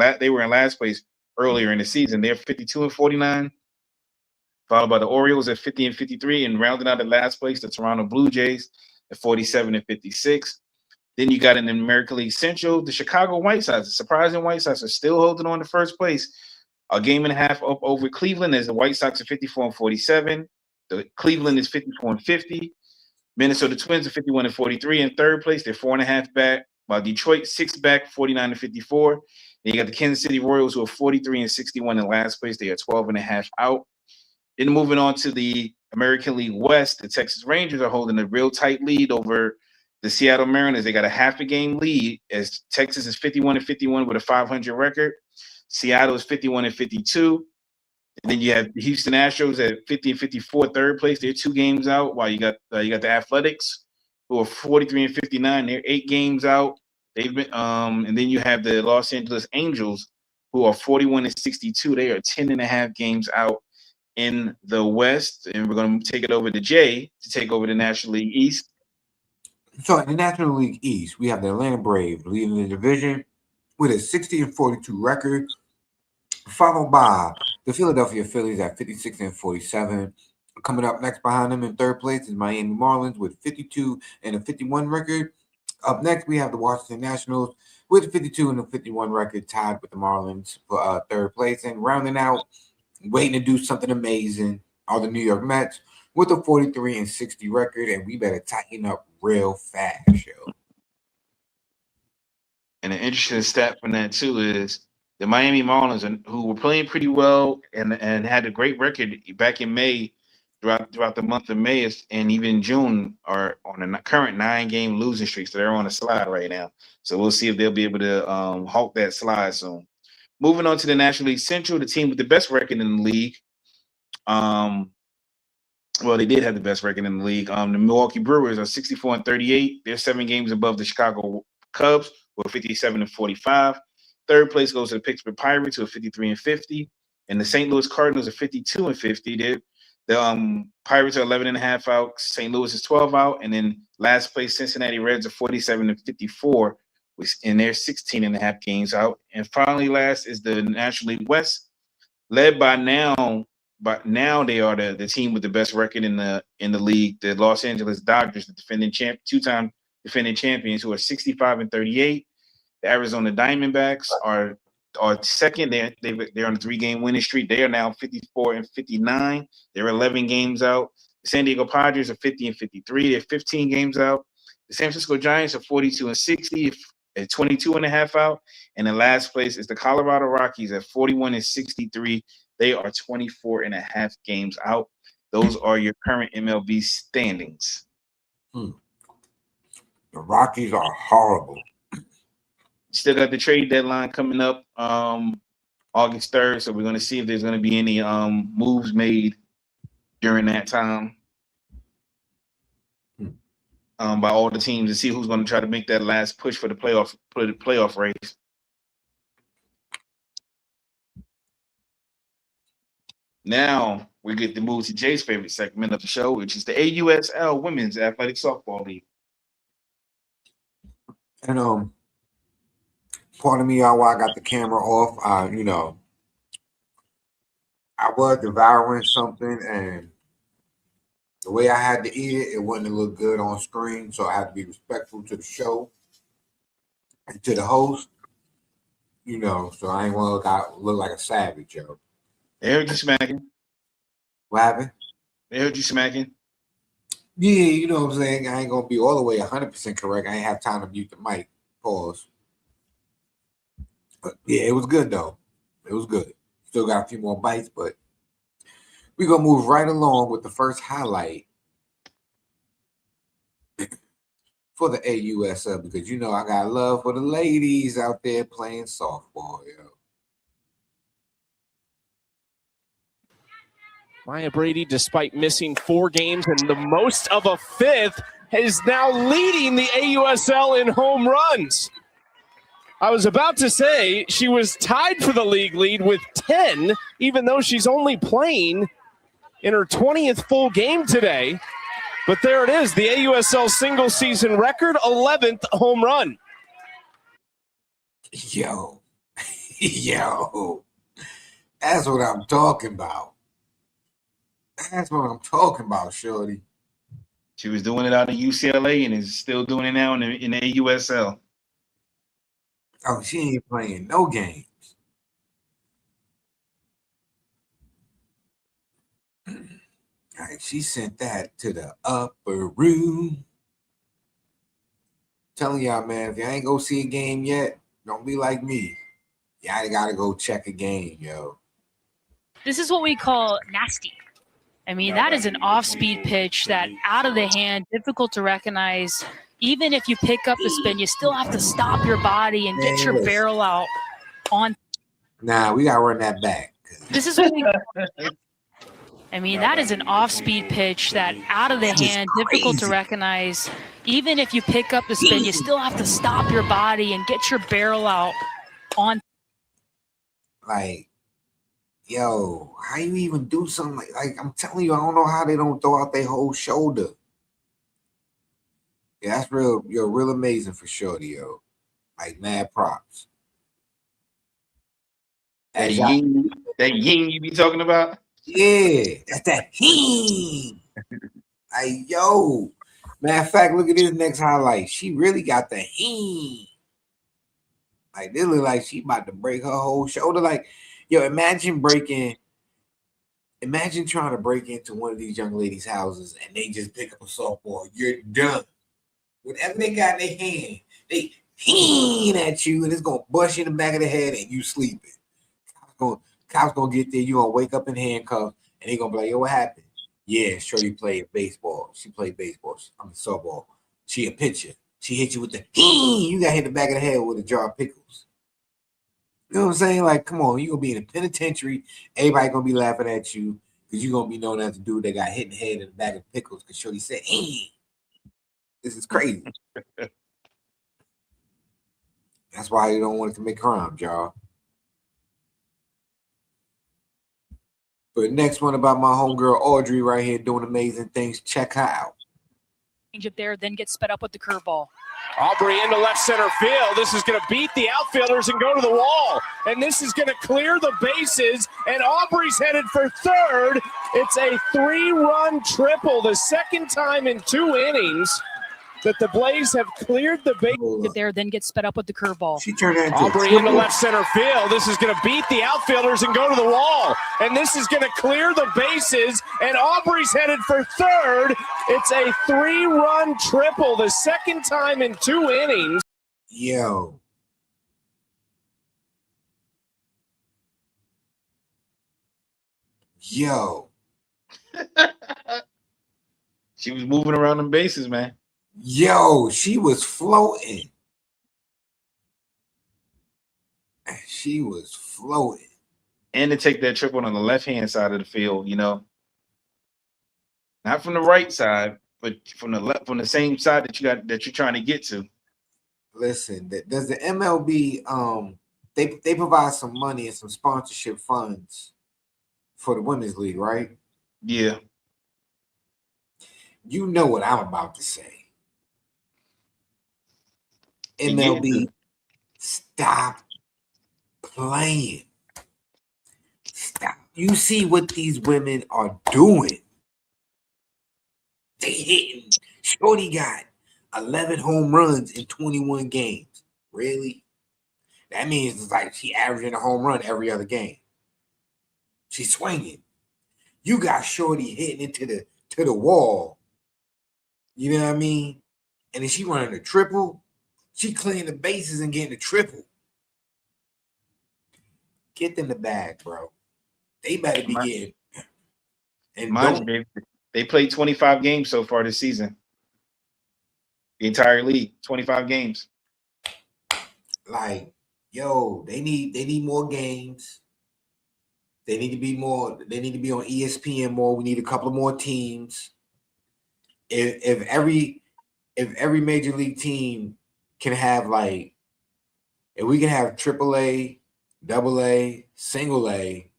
last place earlier in the season. They're 52-49, followed by the Orioles at 50-53, and rounding out at last place, the Toronto Blue Jays at 47-56. Then you got in the American League Central, the Chicago White Sox. The surprising White Sox are still holding on to first place. A game and a half up over Cleveland as the White Sox are 54-47. The Cleveland is 54-50. Minnesota Twins are 51-43 in third place. They're 4.5 back, while Detroit 6 back, 49-54. Then you got the Kansas City Royals who are 43-61 in last place. They are 12.5 out. Then moving on to the American League West, the Texas Rangers are holding a real tight lead over the Seattle Mariners. They got a half a game lead as Texas is 51-51 with a 500 record. Seattle is 51-52. And then you have the Houston Astros at 50-54, third place. They're 2 games out. While you got the Athletics who are 43-59. They're 8 games out. They've been and then you have the Los Angeles Angels who are 41-62. They are 10.5 games out in the West. And we're going to take it over to Jay to take over the National League East. So in the National League East, we have the Atlanta Braves leading the division with a 60-42 record, followed by the Philadelphia Phillies at 56-47. Coming up next behind them in third place is Miami Marlins with 52-51 record. Up next, we have the Washington Nationals with 52-51 record, tied with the Marlins for third place. And rounding out, waiting to do something amazing, are the New York Mets with a 43-60 record, and we better tighten up real fast, yo. And an interesting stat from that too is the Miami Marlins, who were playing pretty well and had a great record back in May, throughout the month of May and even June, are on a current 9-game losing streak. So they're on a slide right now. So we'll see if they'll be able to halt that slide soon. Moving on to the National League Central, the team with the best record in the league. Well, they did have the best record in the league. The Milwaukee Brewers are 64-38. They're 7 games above the Chicago Cubs, who are 57-45. Third place goes to the Pittsburgh Pirates, who are 53-50. And the St. Louis Cardinals are 52-50. The Pirates are 11.5 out. St. Louis is 12 out. And then last place, Cincinnati Reds are 47-54, and they're 16.5 games out. And finally, last is the National League West, led by now. But now they are the team with the best record in the league, the Los Angeles Dodgers, the defending two-time defending champions, who are 65-38. The Arizona Diamondbacks are second. They're on a 3-game winning streak. They are now 54-59. They're 11 games out. The San Diego Padres are 50-53. They're 15 games out. The San Francisco Giants are 42-60 at 22.5 out. And in last place is the Colorado Rockies at 41-63. They are 24.5 games out. Those are your current MLB standings. The Rockies are horrible. Still got the trade deadline coming up August 3rd. So we're going to see if there's going to be any moves made during that time by all the teams to see who's going to try to make that last push for the playoff race. Now we get to move to Jay's favorite segment of the show, which is the AUSL Women's Athletic Softball League. And Pardon me, y'all, while I got the camera off. I was devouring something, and the way I had to eat it, it wouldn't look good on screen. So I had to be respectful to the show and to the host. So I ain't want to look like a savage, yo. They heard you smacking. What happened? They heard you smacking. Yeah, you know what I'm saying? I ain't going to be all the way 100% correct. I ain't have time to mute the mic. Pause. But yeah, it was good, though. It was good. Still got a few more bites, but we're going to move right along with the first highlight for the AUSL because, I got love for the ladies out there playing softball, yo. Maya Brady, despite missing 4 games and the most of a 5th, is now leading the AUSL in home runs. I was about to say she was tied for the league lead with 10, even though she's only playing in her 20th full game today. But there it is, the AUSL single season record, 11th home run. Yo, that's what I'm talking about. That's what I'm talking about, shorty. She was doing it out of UCLA and is still doing it now in the AUSL. Oh, she ain't playing no games. All right, she sent that to the upper room. Telling y'all, man, if y'all ain't go see a game yet, don't be like me. Y'all gotta go check a game, yo. This is what we call nasty. I mean, that is an off-speed pitch that out of the hand, difficult to recognize. Even if you pick up the spin, you still have to stop your body and get your barrel out on. Nah, we gotta run that back. This is what we I mean, that is an off-speed pitch that out of the hand, difficult to recognize. Even if you pick up the spin, you still have to stop your body and get your barrel out on. Like, yo, how you even do something like I'm telling you, I don't know how they don't throw out their whole shoulder. Yeah, that's real amazing for shorty, yo. Like, mad props. That yin you be talking about? Yeah, that's that yin. Like, yo. Matter of fact, look at this next highlight. She really got the yin. Like, this look like she about to break her whole shoulder. Like, yo, imagine trying to break into one of these young ladies' houses and they just pick up a softball. You're done. Whatever they got in their hand, they heen at you and it's gonna bust you in the back of the head and you sleeping. Cops gonna get there, you gonna wake up in handcuffs and they gonna be like, yo, what happened? Yeah, Shorty played baseball. She played baseball. Softball. She a pitcher. She hit you with the heen. You got hit in the back of the head with a jar of pickles. You know what I'm saying? Like, come on, you gonna be in a penitentiary. Everybody gonna be laughing at you because you're gonna be known as the dude that got hit in the head in the bag of pickles because Shorty said, hey, this is crazy. That's why you don't want to commit crimes, y'all. But next one about my homegirl Audrey right here doing amazing things. Check her out. Change up there, then get sped up with the curveball. Aubrey into left center field. This is going to beat the outfielders and go to the wall. And this is going to clear the bases. And Aubrey's headed for third. It's a 3-run triple, the second time in 2 innings that the Blaze have cleared the base. Get there, then get sped up with the curveball. She turned into Aubrey into left center field. This is going to beat the outfielders and go to the wall. And this is going to clear the bases. And Aubrey's headed for third. It's a 3-run triple, the second time in 2 innings. Yo. She was moving around them bases, man. Yo, she was floating. She was floating. And to take that triple on the left-hand side of the field, not from the right side, but from the left, from the same side that you're trying to get to. Listen, does the MLB they provide some money and some sponsorship funds for the women's league, right? Yeah. You know what I'm about to say. MLB Stop playing. Stop. You see what these women are doing. They hitting. Shorty got 11 home runs in 21 games. Really? That means it's like she averaging a home run every other game. She's swinging. You got Shorty hitting into the wall. You know what I mean? And then she running a triple. She cleaning the bases and getting a triple. Get them the bag, bro. They better be getting. And mind you, they played 25 games so far this season. The entire league, 25 games. Like, yo, they need more games. They need to be more. They need to be on ESPN more. We need a couple of more teams. If every major league team can have like, if we can have AAA, AA, single A,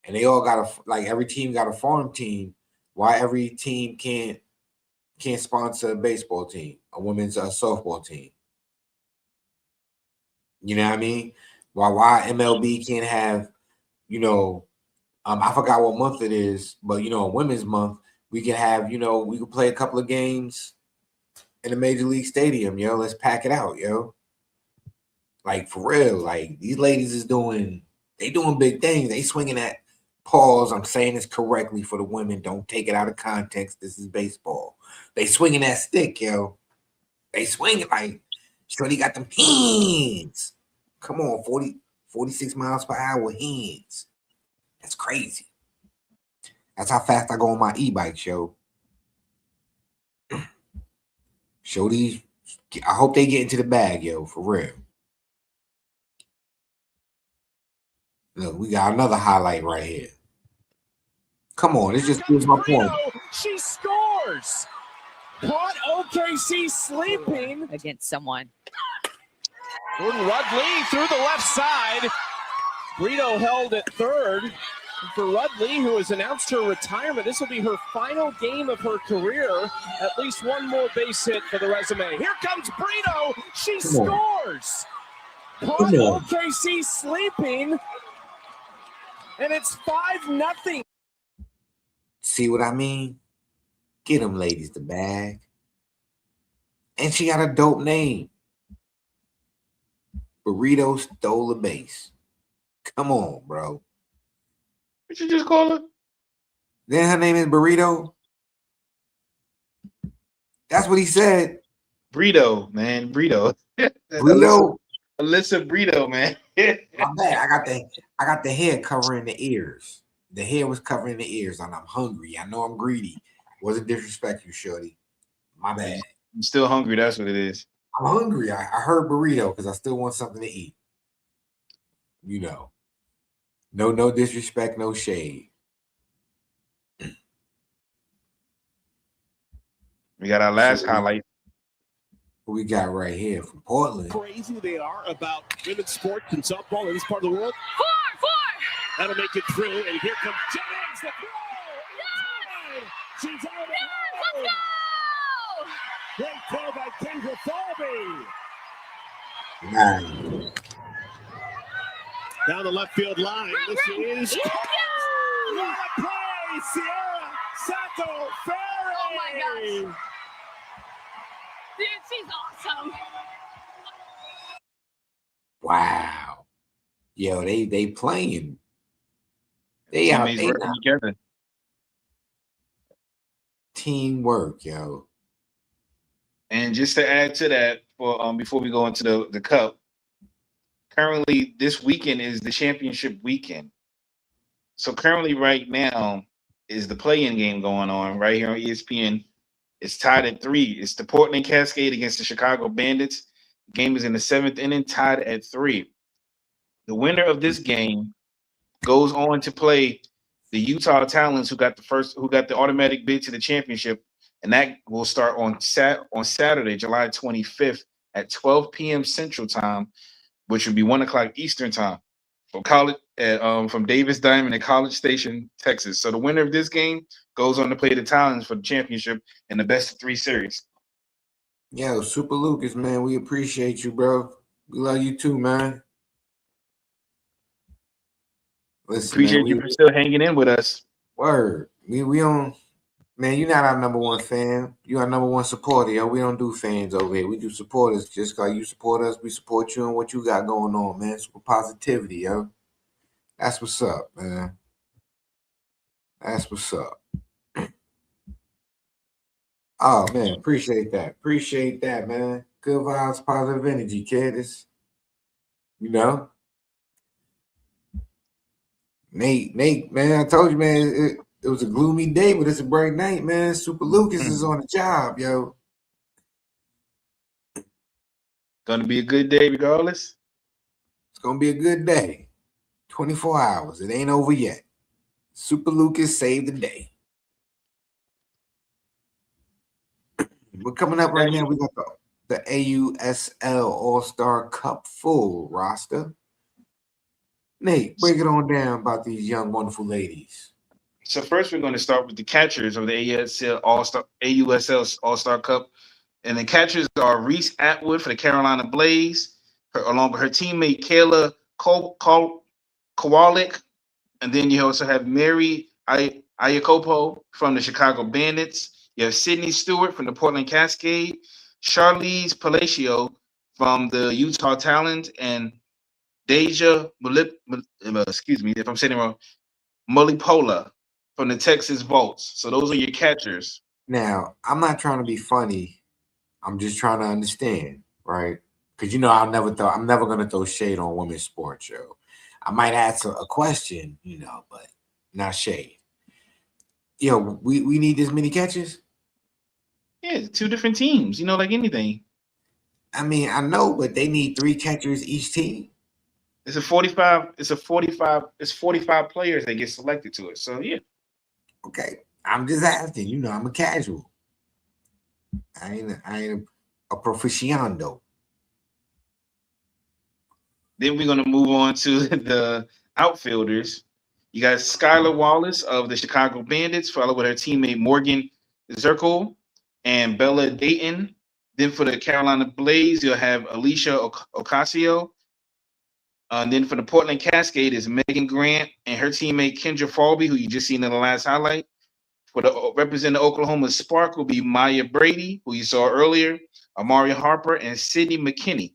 and they all got every team got a farm team, why every team can't sponsor a baseball team, a women's softball team? You know what I mean? Why MLB can't have, I forgot what month it is, but a women's month, we can have, we can play a couple of games in a major league stadium, yo. Let's pack it out, yo. Like, for real, like, these ladies is doing big things. They swinging at, pause, I'm saying this correctly for the women. Don't take it out of context. This is baseball. They swinging that stick, yo. They swinging like, Shorty got them hands. Come on, 46 miles per hour hands. That's crazy. That's how fast I go on my e-bike, yo. Shorty, I hope they get into the bag, yo, for real. Look, we got another highlight right here. Come on, this just proves my point. She scores. Caught OKC sleeping against someone. Gordon Rudley through the left side. Brito held at third. And for Rudley, who has announced her retirement, this will be her final game of her career. At least one more base hit for the resume. Here comes Brito. She scores. Caught OKC sleeping. And it's 5-0. See what I mean? Get them ladies the bag. And she got a dope name. Burrito stole a base. Come on, bro. What you just call her? Then her name is Burrito. That's what he said. Brito, man. Brito. Brito? Alyssa Brito, man. My bad. I got the hair covering the ears. The hair was covering the ears, and I'm hungry. I know I'm greedy. Wasn't disrespect you, Shorty. My bad. I'm still hungry. That's what it is. I'm hungry. I heard burrito because I still want something to eat. No disrespect, no shade. We got our last highlight. What we got right here from Portland. Crazy they are about women's sports and softball in this part of the world. Four. That'll make it through, and here comes Jennings, the throw. Yes! She's out of Let's go! Great throw by Kendra Thorby. Nice. Down the left field line. This is what a play, Sierra Sato Ferry. Oh my gosh. Dude, she's awesome. Wow. Yo, they playing. They out Teammates working together. Teamwork, yo. And just to add to that, for before we go into the cup, currently this weekend is the championship weekend. So currently right now is the play-in game going on right here on ESPN. It's tied at 3. It's the Portland Cascade against the Chicago Bandits. The game is in the 7th inning, tied at 3. The winner of this game goes on to play the Utah Talons, who got the automatic bid to the championship, and that will start on Saturday, July 25th at 12 p.m. Central Time, which would be 1 o'clock Eastern Time from Davis Diamond in College Station, Texas. So the winner of this game goes on to play the Talons for the championship in the best of 3 series. Yo, Super Lucas, man, we appreciate you, bro. We love you too, man. Listen, Appreciate man, you for still hanging in with us. Word. We on. Man, you're not our number one fan. You our number one supporter, yo. We don't do fans over here. We do supporters. Just because you support us, we support you and what you got going on, man. Super positivity, yo. That's what's up, man. That's what's up. Oh man, appreciate that. Appreciate that, man. Good vibes, positive energy, kid. It's, you know. Nate, man, I told you, man, it was a gloomy day, but it's a bright night, man. Super Lucas is on the job, yo. Gonna be a good day regardless. It's gonna be a good day. 24 hours. It ain't over yet. Super Lucas saved the day. We're coming up right now. We got the AUSL All-Star Cup full roster. Nate, break it on down about these young, wonderful ladies. So first, we're going to start with the catchers of the AUSL All-Star Cup, and the catchers are Reese Atwood for the Carolina Blaze, along with her teammate Kayla Kowalik, and then you also have Mary Iakopo from the Chicago Bandits. You have Sydney Stewart from the Portland Cascade, Charlize Palacio from the Utah Talent, and Deja excuse me if I'm saying it wrong, Mulipola from the Texas Volts. So those are your catchers. Now, I'm not trying to be funny. I'm just trying to understand, right? Because I'm never going to throw shade on women's sports, yo. I might ask a question, but not shade. Yo, we need this many catches? Yeah, 2 different teams, like anything. I mean, I know, but they need 3 catchers each team. It's 45 players that get selected to it. So yeah. Okay. I'm just asking, I'm a casual. I ain't a proficiando. Then we're going to move on to the outfielders. You got Skylar Wallace of the Chicago Bandits, followed with her teammate Morgan Zirkle and Bella Dayton. Then for the Carolina Blaze, you'll have Alicia Ocasio. And then for the Portland Cascade is Megan Grant and her teammate Kendra Falby, who you just seen in the last highlight. For the representing the Oklahoma Spark will be Maya Brady, who you saw earlier, Amari Harper, and Sydney McKinney.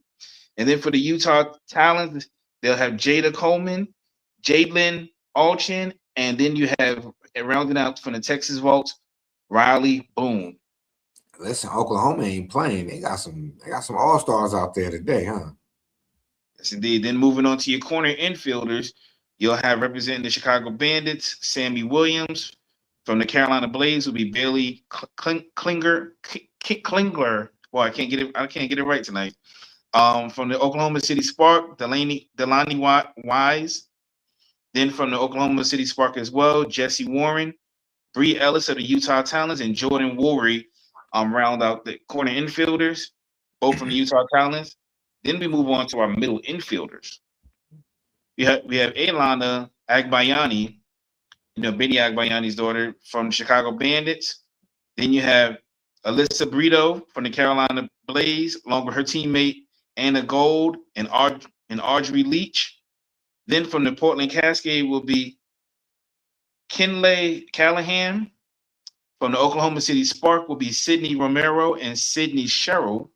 And then for the Utah Talents, they'll have Jada Coleman, Jadlyn Alchin, and then you have rounding out from the Texas Volts, Riley Boone. Listen, Oklahoma ain't playing. They got some all-stars out there today, huh? Yes, indeed. Then moving on to your corner infielders, you'll have representing the Chicago Bandits, Sammy Williams. From the Carolina Blaze will be Bailey Klingler. Well, I can't get it right tonight. From the Oklahoma City Spark, Delani Wise. Then from the Oklahoma City Spark as well, Jesse Warren, Bree Ellis of the Utah Talents, and Jordan Woolery round out the corner infielders, both from the Utah Talents. Then we move on to our middle infielders. We have Ailana Agbayani, Benny Agbayani's daughter from the Chicago Bandits. Then you have Alyssa Brito from the Carolina Blaze, along with her teammate Anna Gold and Audrey Leach. Then from the Portland Cascade will be Kinley Callahan. From the Oklahoma City Spark will be Sydney Romero and Sydney Sherrill.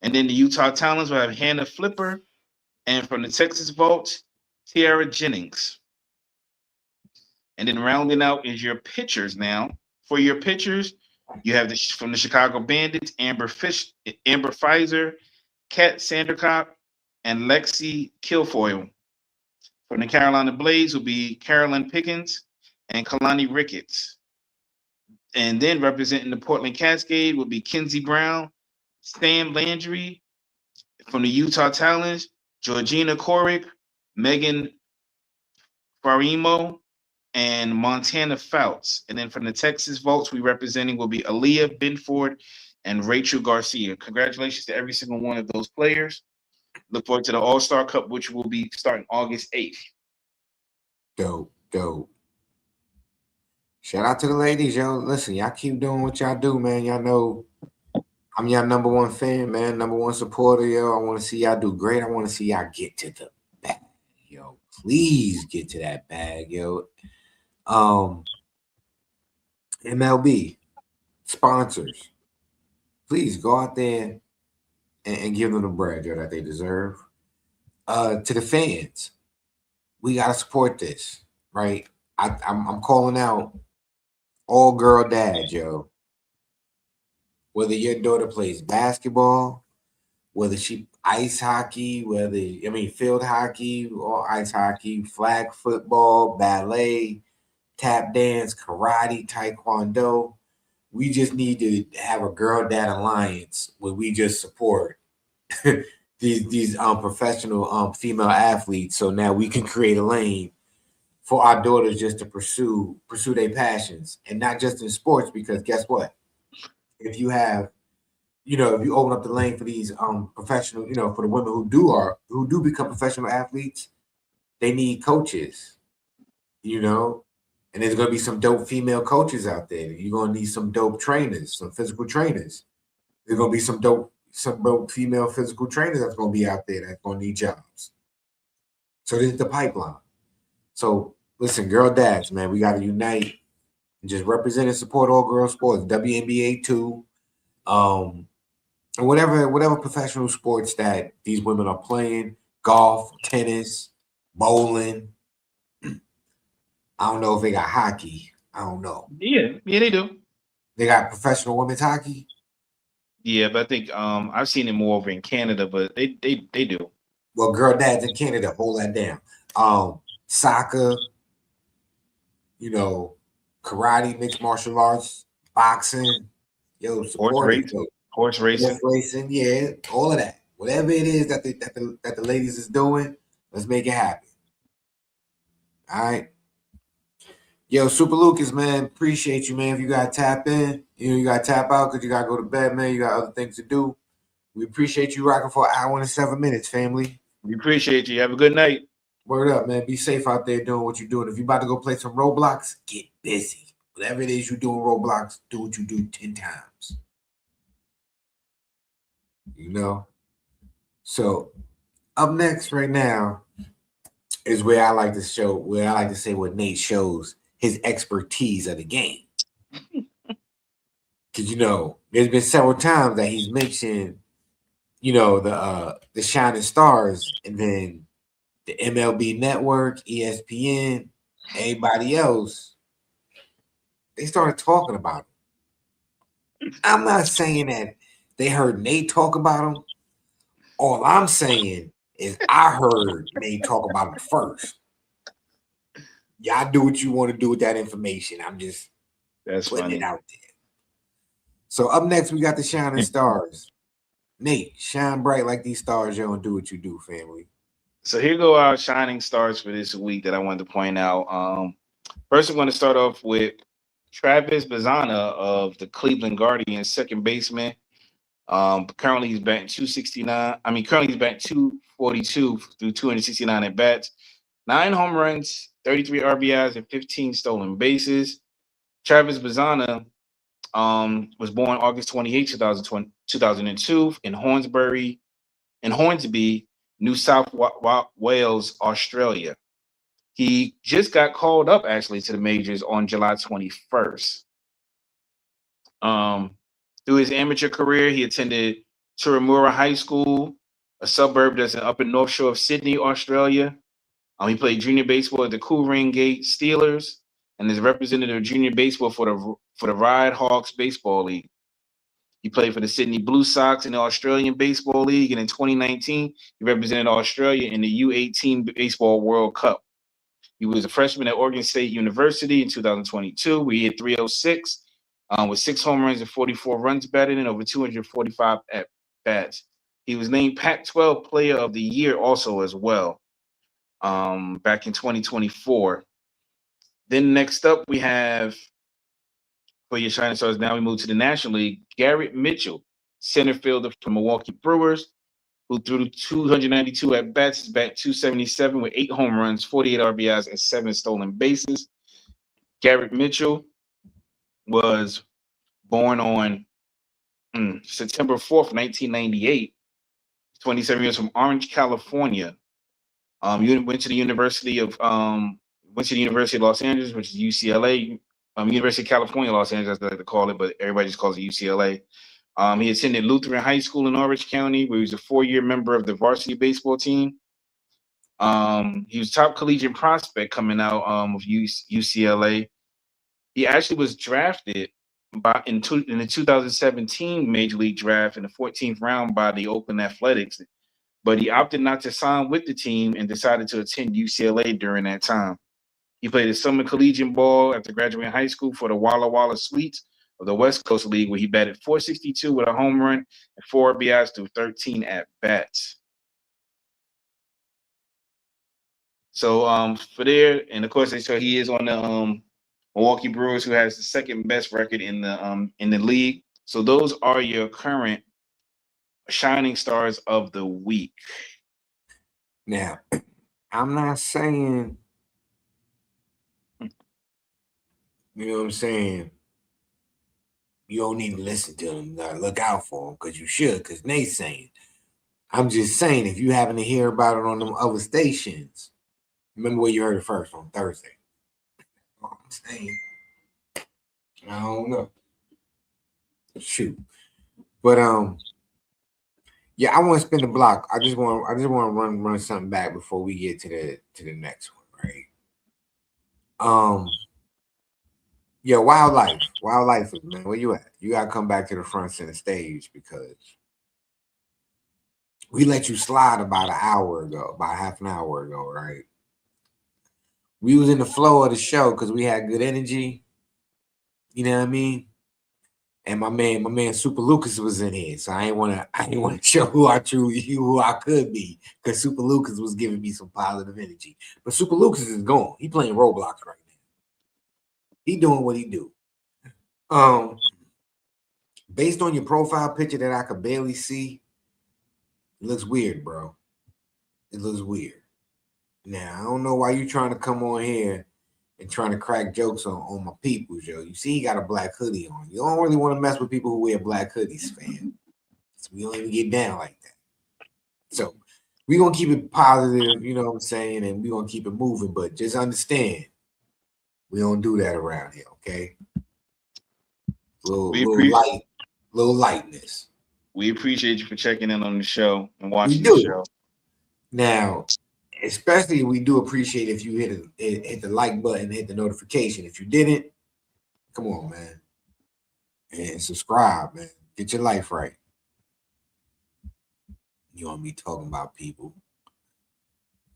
And then the Utah Talents will have Hannah Flipper. And from the Texas Volts, Tiara Jennings. And then rounding out is your pitchers now. For your pitchers, you have from the Chicago Bandits, Amber Pfizer, Kat Sandercock, and Lexi Kilfoyle. From the Carolina Blaze will be Carolyn Pickens and Kalani Ricketts. And then representing the Portland Cascade will be Kenzie Brown, Sam Landry. From the Utah Talents, Georgina Korick, Megan Farimo, and Montana Fouts. And then from the Texas Volts, we representing will be Aaliyah Binford and Rachel Garcia. Congratulations to every single one of those players. Look forward to the All-Star Cup, which will be starting August 8th. Dope. Shout out to the ladies, yo. Listen, y'all keep doing what y'all do, man. Y'all know I'm your number one fan, man. Number one supporter, yo. I want to see y'all do great. I want to see y'all get to the bag. yo. Please get to that bag, yo. MLB sponsors, please go out there and give them the bread, yo, that they deserve. To the fans, we gotta support this, right? I'm calling out all girl dads, yo. Whether your daughter plays basketball, whether she ice hockey, field hockey or ice hockey, flag football, ballet, tap dance, karate, taekwondo. We just need to have a girl dad alliance where we just support these professional female athletes. So now we can create a lane for our daughters just to pursue their passions, and not just in sports. Because guess what? If you have, if you open up the lane for these professional, for the women who do become professional athletes, they need coaches, and there's gonna be some dope female coaches out there. You're gonna need some dope trainers, some physical trainers. There's gonna be some dope female physical trainers that's gonna be out there that's gonna need jobs. So this is the pipeline. So listen, girl dads, man, we gotta unite and just represent and support all girl sports, WNBA too. And whatever professional sports that these women are playing, golf, tennis, bowling. I don't know if they got hockey. I don't know. Yeah, they do. They got professional women's hockey. Yeah, but I think I've seen it more over in Canada, but they do. Well, girl dads in Canada, hold that down. Soccer, karate, mixed martial arts, boxing, horse racing, yeah, all of that. Whatever it is that the ladies is doing, let's make it happen. All right. Yo, Super Lucas, man, appreciate you, man. If you gotta tap in, you gotta tap out because you gotta go to bed, man. You got other things to do. We appreciate you rocking for an hour and 7 minutes, family. We appreciate you. Have a good night. Word up, man. Be safe out there doing what you're doing. If you're about to go play some Roblox, get busy. Whatever it is you do in Roblox, do what you do 10 times. So up next right now is where I like to say what Nate shows his expertise of the game. Because there's been several times that he's mentioned, the Shining Stars, and then the MLB Network, ESPN, everybody else, they started talking about him. I'm not saying that they heard Nate talk about him. All I'm saying is I heard Nate talk about him first. Y'all do what you want to do with that information. I'm just putting it out there. So up next, we got the Shining Stars. Nate, shine bright like these stars, yo, and do what you do, family. So here go our shining stars for this week that I wanted to point out. First, I'm going to start off with Travis Bazzana of the Cleveland Guardians, second baseman. Currently, he's batting 269. Currently he's batting 242 through 269 at bats. 9 home runs, 33 RBIs, and 15 stolen bases. Travis Bazzana was born August 28, 2002 in Hornsby, New South Wales, Australia. He just got called up actually to the majors on July 21st. Through his amateur career, he attended Turramurra High School, a suburb that's up in North Shore of Sydney, Australia. He played junior baseball at the Coolring Gate Steelers and is representative of junior baseball for the Ride Hawks Baseball League. He played for the Sydney Blue Sox in the Australian Baseball League, and in 2019, he represented Australia in the U18 Baseball World Cup. He was a freshman at Oregon State University in 2022, where he hit .306 with 6 home runs and 44 runs batted in over 245 at-bats. He was named Pac-12 Player of the Year also as well back in 2024. Then next up, we have, for your Shining Stars, now we move to the National League, Garrett Mitchell, center fielder for Milwaukee Brewers, who threw 292 at-bats, batted .277 with 8 home runs, 48 RBIs, and 7 stolen bases. Garrett Mitchell was born on September 4th, 1998, 27 years from Orange, California. You went to the University of Los Angeles, which is UCLA. University of California, Los Angeles, as I like to call it, but everybody just calls it UCLA. He attended Lutheran High School in Orange County, where he was a 4-year member of the varsity baseball team. He was top collegiate prospect coming out of UCLA. He actually was drafted in the 2017 Major League Draft in the 14th round by the Oakland Athletics, but he opted not to sign with the team and decided to attend UCLA during that time. He played his summer collegiate ball after graduating high school for the Walla Walla Sweets of the West Coast League, where he batted .462 with a home run and 4 RBIs through 13 at-bats. So for there, and of course, so he is on the Milwaukee Brewers, who has the second best record in the league. So those are your current shining stars of the week. Now, I'm not saying, you know what I'm saying, you don't need to listen to them. You gotta look out for them, because you should, because they saying. I'm just saying, if you happen to hear about it on them other stations, remember where you heard it first, on Thursday. I'm saying, I don't know. Shoot. But yeah, I want to spin the block. I just want to run something back before we get to the next one, right? Yeah, wildlife, man. Where you at? You gotta come back to the front center stage, because we let you slide about half an hour ago, right? We was in the flow of the show because we had good energy. You know what I mean? And my man Super Lucas was in here. So I ain't wanna show who I could be, because Super Lucas was giving me some positive energy. But Super Lucas is gone. He playing Roblox right now. He doing what he do. Based on your profile picture that I could barely see, it looks weird, bro. It looks weird. Now, I don't know why you trying to come on here and trying to crack jokes on my people, Joe. You see he got a black hoodie on. You don't really want to mess with people who wear black hoodies, fam. So we don't even get down like that. So we're going to keep it positive, you know what I'm saying, and we're going to keep it moving. But just understand, we don't do that around here, okay? Little lightness. We appreciate you for checking in on the show and watching the show. Now, especially we do appreciate if you hit the like button, hit the notification. If you didn't, come on, man. And subscribe, man. Get your life right. You want me talking about people?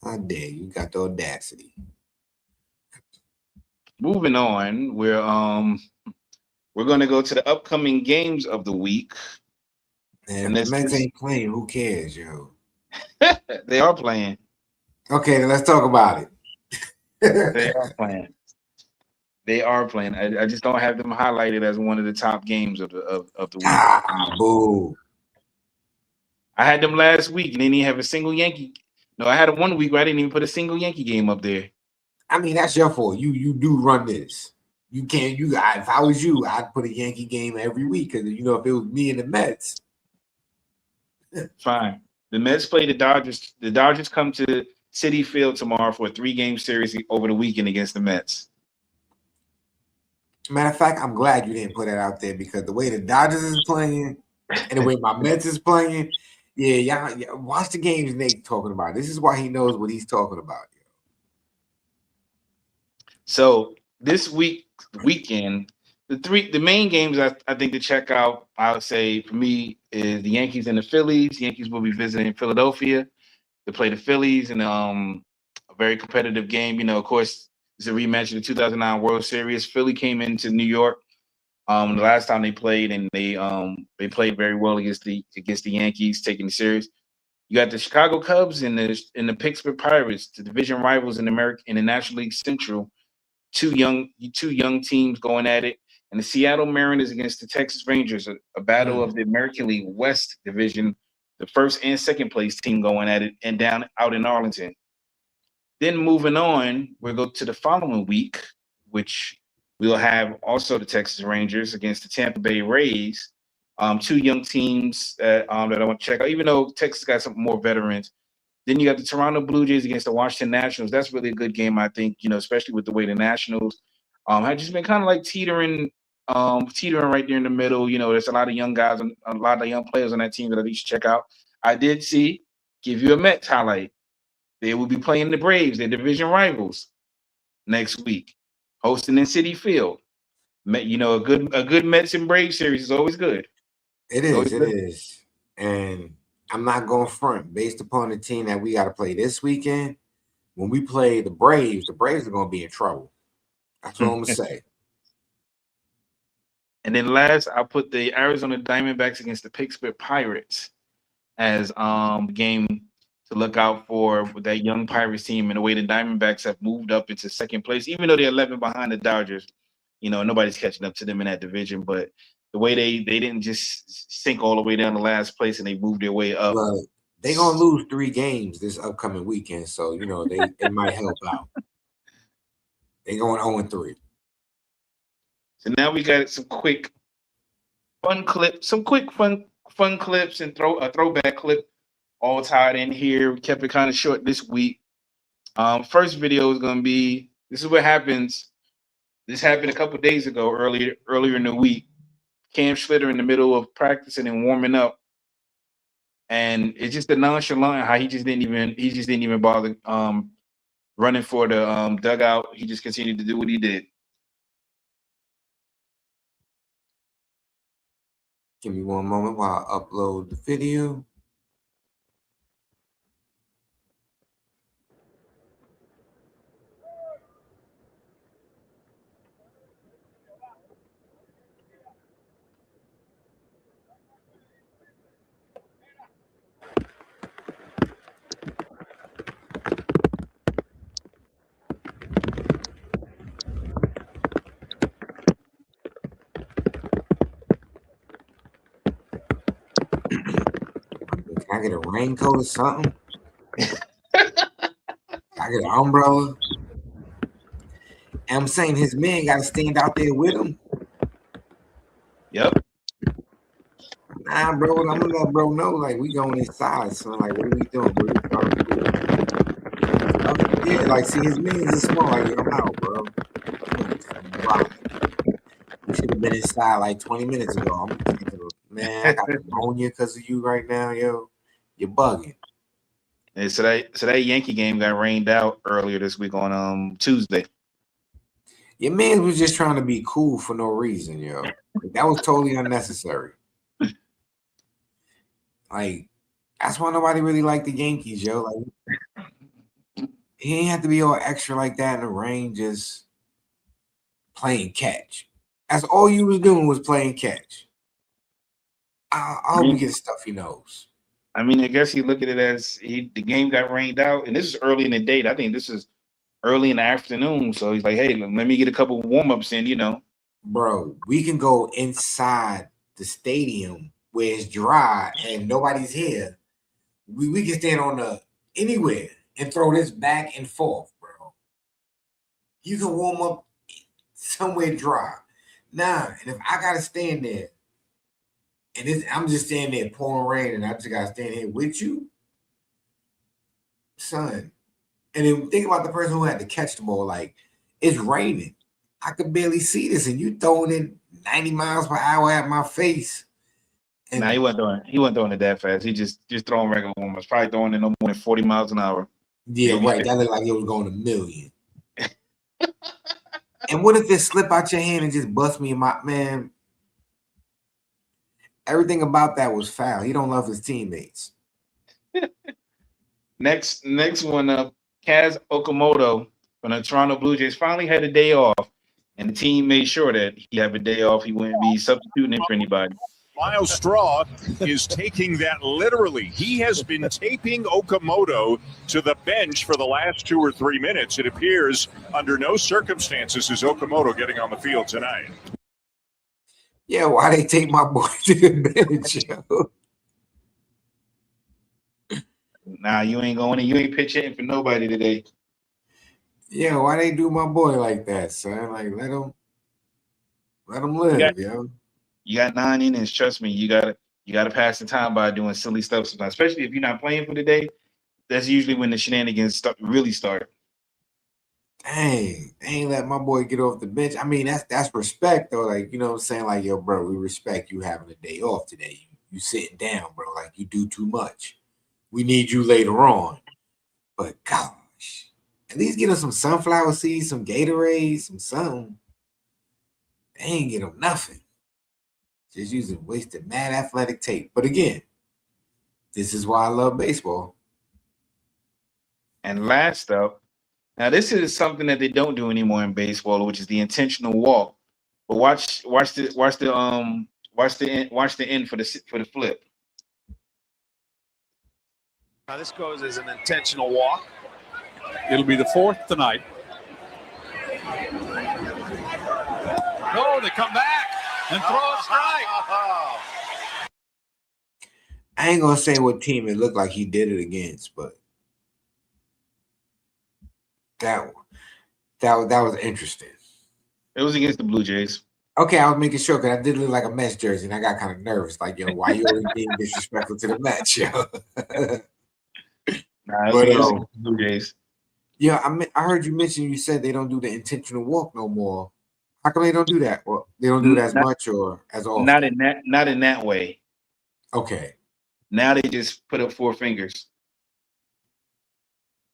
How dare you? Got the audacity. Moving on, we're gonna go to the upcoming games of the week. And the Mets ain't playing. Who cares, yo? They are playing. Okay, then let's talk about it. They are playing. They are playing. I just don't have them highlighted as one of the top games of the week. Boo. I had them last week and they didn't have a single Yankee. No, I had it 1 week where I didn't even put a single Yankee game up there. I mean, that's your fault. You do run this. You can't. If I was you, I'd put a Yankee game every week, because if it was me and the Mets. Fine. The Mets play the Dodgers. The Dodgers come to Citi Field tomorrow for a 3-game series over the weekend against the Mets. Matter of fact, I'm glad you didn't put that out there, because the way the Dodgers is playing and the way my Mets is playing, yeah, watch the games Nate's talking about. This is why he knows what he's talking about. So this weekend, the main games I think to check out, I would say for me, is the Yankees and the Phillies. The Yankees will be visiting Philadelphia to play the Phillies in a very competitive game. Of course, it's a rematch of the 2009 World Series. Philly came into New York the last time they played, and they played very well against the Yankees, taking the series. You got the Chicago Cubs and the Pittsburgh Pirates, the division rivals in the National League Central. Two young teams going at it, and the Seattle Mariners against the Texas Rangers, a battle of the American League West Division, the first and second place team going at it, and down out in Arlington. Then moving on, we'll go to the following week, which we'll have also the Texas Rangers against the Tampa Bay Rays. Two young teams that I want to check out. Even though Texas got some more veterans, Then you got the Toronto Blue Jays against the Washington Nationals. That's really a good game, I think, especially with the way the Nationals have just been kind of like teetering right there in the middle. There's a lot of young guys and a lot of young players on that team that I need to check out. I did give you a Mets highlight. They will be playing the Braves, their division rivals, next week, hosting in Citi Field. A good Mets and Braves series is always good. It is. And I'm not going front based upon the team that we got to play this weekend. When we play the Braves are going to be in trouble. That's what I'm going to say. And then last, I'll put the Arizona Diamondbacks against the Pittsburgh Pirates as game to look out for with that young Pirates team and the way the Diamondbacks have moved up into second place, even though they're 11 behind the Dodgers. Nobody's catching up to them in that division, but the way they didn't just sink all the way down to last place and they moved their way up. Right. They're going to lose 3 games this upcoming weekend, so, it might help out. They're going 0-3. So now we got some quick fun clips and a throwback clip all tied in here. We kept it kind of short this week. First video is going to be, this is what happens. This happened a couple days ago, earlier in the week. Cam Schlitter in the middle of practicing and warming up, and it's just the nonchalant how he just didn't even bother running for the dugout. He just continued to do what he did. Give me one moment while I upload the video. Can I get a raincoat or something? Can I get an umbrella? And I'm saying his men got to stand out there with him. Yep. Nah, bro, I'm gonna let bro know, like, we going inside, son. Like, what are we doing? Yeah, like, see, his men is small. Like, I'm out, bro. We should have been inside like 20 minutes ago. I'm thinking, man, I got pneumonia because of you right now, yo. You're bugging. And so that Yankee game got rained out earlier this week on Tuesday. Your man was just trying to be cool for no reason, yo. That was totally unnecessary. Like, that's why nobody really liked the Yankees, yo. Like, he ain't have to be all extra like that in the rain, just playing catch. That's all you was doing was playing catch. I hope he gets stuffy nose. I mean, I guess he look at it as the game got rained out, and this is early in the day. I think this is early in the afternoon. So he's like, hey, let me get a couple warm-ups in, Bro, we can go inside the stadium where it's dry and nobody's here. We can stand on anywhere and throw this back and forth, bro. You can warm up somewhere dry. Nah, and if I gotta stand there and I'm just standing there pouring rain and I just gotta stand here with you, son. And then think about the person who had to catch the ball. Like, it's raining. I could barely see this, and you throwing it 90 miles per hour at my face. And nah, he wasn't throwing it that fast. He just throwing regular warm-ups. Probably throwing it no more than 40 miles an hour. Yeah, maybe. right. That looked like it was going a million. And what if it slip out your hand and just bust me in my man? Everything about that was foul. He don't love his teammates. Next one up, Kaz Okamoto from the Toronto Blue Jays finally had a day off, and the team made sure that he had a day off. He wouldn't be substituting for anybody. Miles Straw is taking that literally. He has been taping Okamoto to the bench for the last 2 or 3 minutes. It appears under no circumstances is Okamoto getting on the field tonight. Yeah, why they take my boy to the bench, yo? Nah, you ain't going and you ain't pitch hitting for nobody today. Yeah, why they do my boy like that, son? Like, let him live, yo. You got 9 innings. Trust me, you gotta pass the time by doing silly stuff sometimes, especially if you're not playing for the day. that's usually when the shenanigans really start. Dang, they ain't let my boy get off the bench. I mean, that's respect though. Like, you know what I'm saying? Like, yo, bro, we respect you having a day off today. You sitting down, bro. Like, you do too much. We need you later on. But gosh, at least get him some sunflower seeds, some Gatorade, some something. They ain't get him nothing. Just using wasted mad athletic tape. But again, this is why I love baseball. And last up, now this is something that they don't do anymore in baseball, which is the intentional walk. But watch the end for the flip. Now this goes as an intentional walk. It'll be the fourth tonight. No, they come back and throw a strike. I ain't gonna say what team it looked like he did it against, but that was interesting. It was against the Blue Jays. Okay, I was making sure because I did look like a Mets jersey, and I got kind of nervous. Like, yo, why you always being disrespectful to the Mets, yo? Nah, But, it was against the Blue Jays. Yeah, I heard you mention, you said they don't do the intentional walk no more. How come they don't do that? Well, they don't do it as much or as often? Not in that way. Okay. Now they just put up four fingers.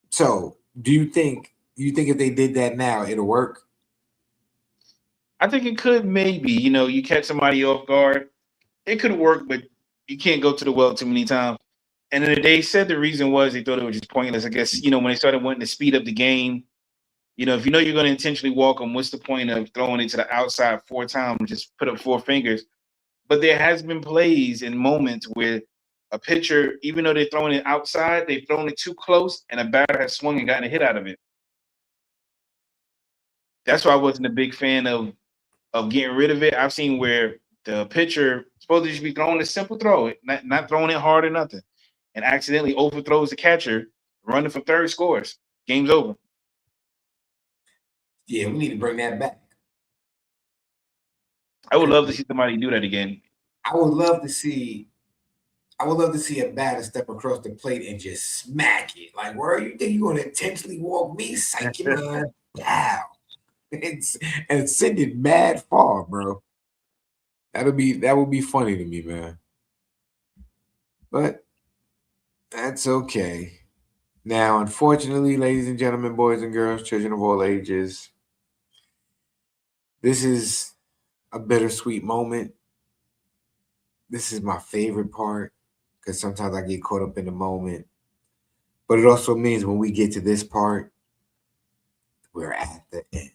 So, do you think if they did that now, it'll work? I think it could maybe. You know, you catch somebody off guard. It could work, but you can't go to the well too many times. And then they said the reason was they thought it was just pointless. I guess, you know, when they started wanting to speed up the game, you know, if you know you're going to intentionally walk them, what's the point of throwing it to the outside four times? Just put up four fingers. But there has been plays and moments where a pitcher, even though they're throwing it outside, they've thrown it too close, and a batter has swung and gotten a hit out of it. That's why I wasn't a big fan of getting rid of it. I've seen where the pitcher supposed to just be throwing a simple throw, not throwing it hard or nothing, and accidentally overthrows the catcher, running for third, scores. Game's over. Yeah, we need to bring that back. I would love to see somebody do that again. I would love to see a batter step across the plate and just smack it. Like, where you think you're gonna intentionally walk me, psyche man? Wow. And send it mad far, bro. That would be funny to me, man. But that's okay. Now, unfortunately, ladies and gentlemen, boys and girls, children of all ages, this is a bittersweet moment. This is my favorite part because sometimes I get caught up in the moment. But it also means when we get to this part, we're at the end.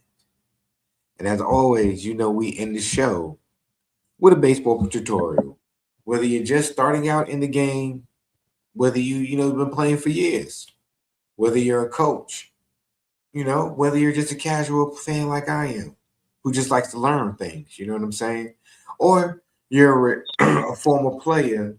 And as always, you know, we end the show with a baseball tutorial. Whether you're just starting out in the game, whether you've been playing for years, whether you're a coach, you know, whether you're just a casual fan like I am, who just likes to learn things, you know what I'm saying? Or you're a former player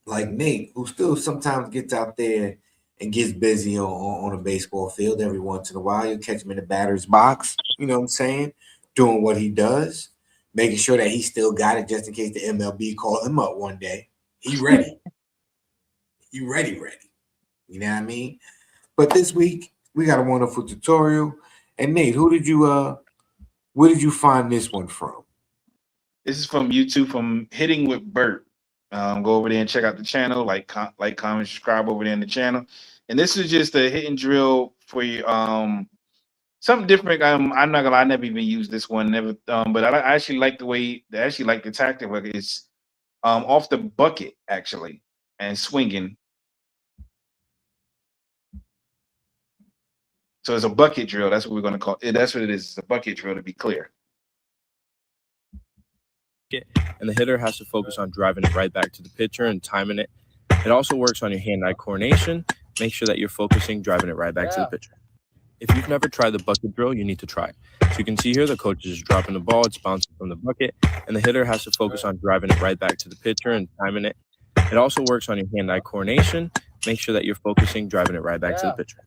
like Nate, who still sometimes gets out there and gets busy on a baseball field every once in a while. You'll catch him in the batter's box, you know what I'm saying, doing what he does, making sure that he still got it just in case the MLB call him up one day. He ready. He ready. You know what I mean? But this week, we got a wonderful tutorial. And Nate, where did you find this one from? This is from YouTube, from Hitting with Bert. Go over there and check out the channel, like, comment, subscribe over there in the channel. And this is just a hit and drill for you. Something different. I'm not gonna lie, I never even used this one, but I actually like the tactic. Like, it's off the bucket actually and swinging. So it's a bucket drill. That's what we're gonna call it. That's what it is. It's a bucket drill, to be clear. And the hitter has to focus on driving it right back to the pitcher and timing it. It also works on your hand-eye coordination. Make sure that you're focusing, driving it right back to the pitcher. If you've never tried the bucket drill, you need to try it. So you can see here the coach is dropping the ball, it's bouncing from the bucket, and the hitter has to focus on driving it right back to the pitcher and timing it. It also works on your hand-eye coordination. Make sure that you're focusing, driving it right back to the pitcher.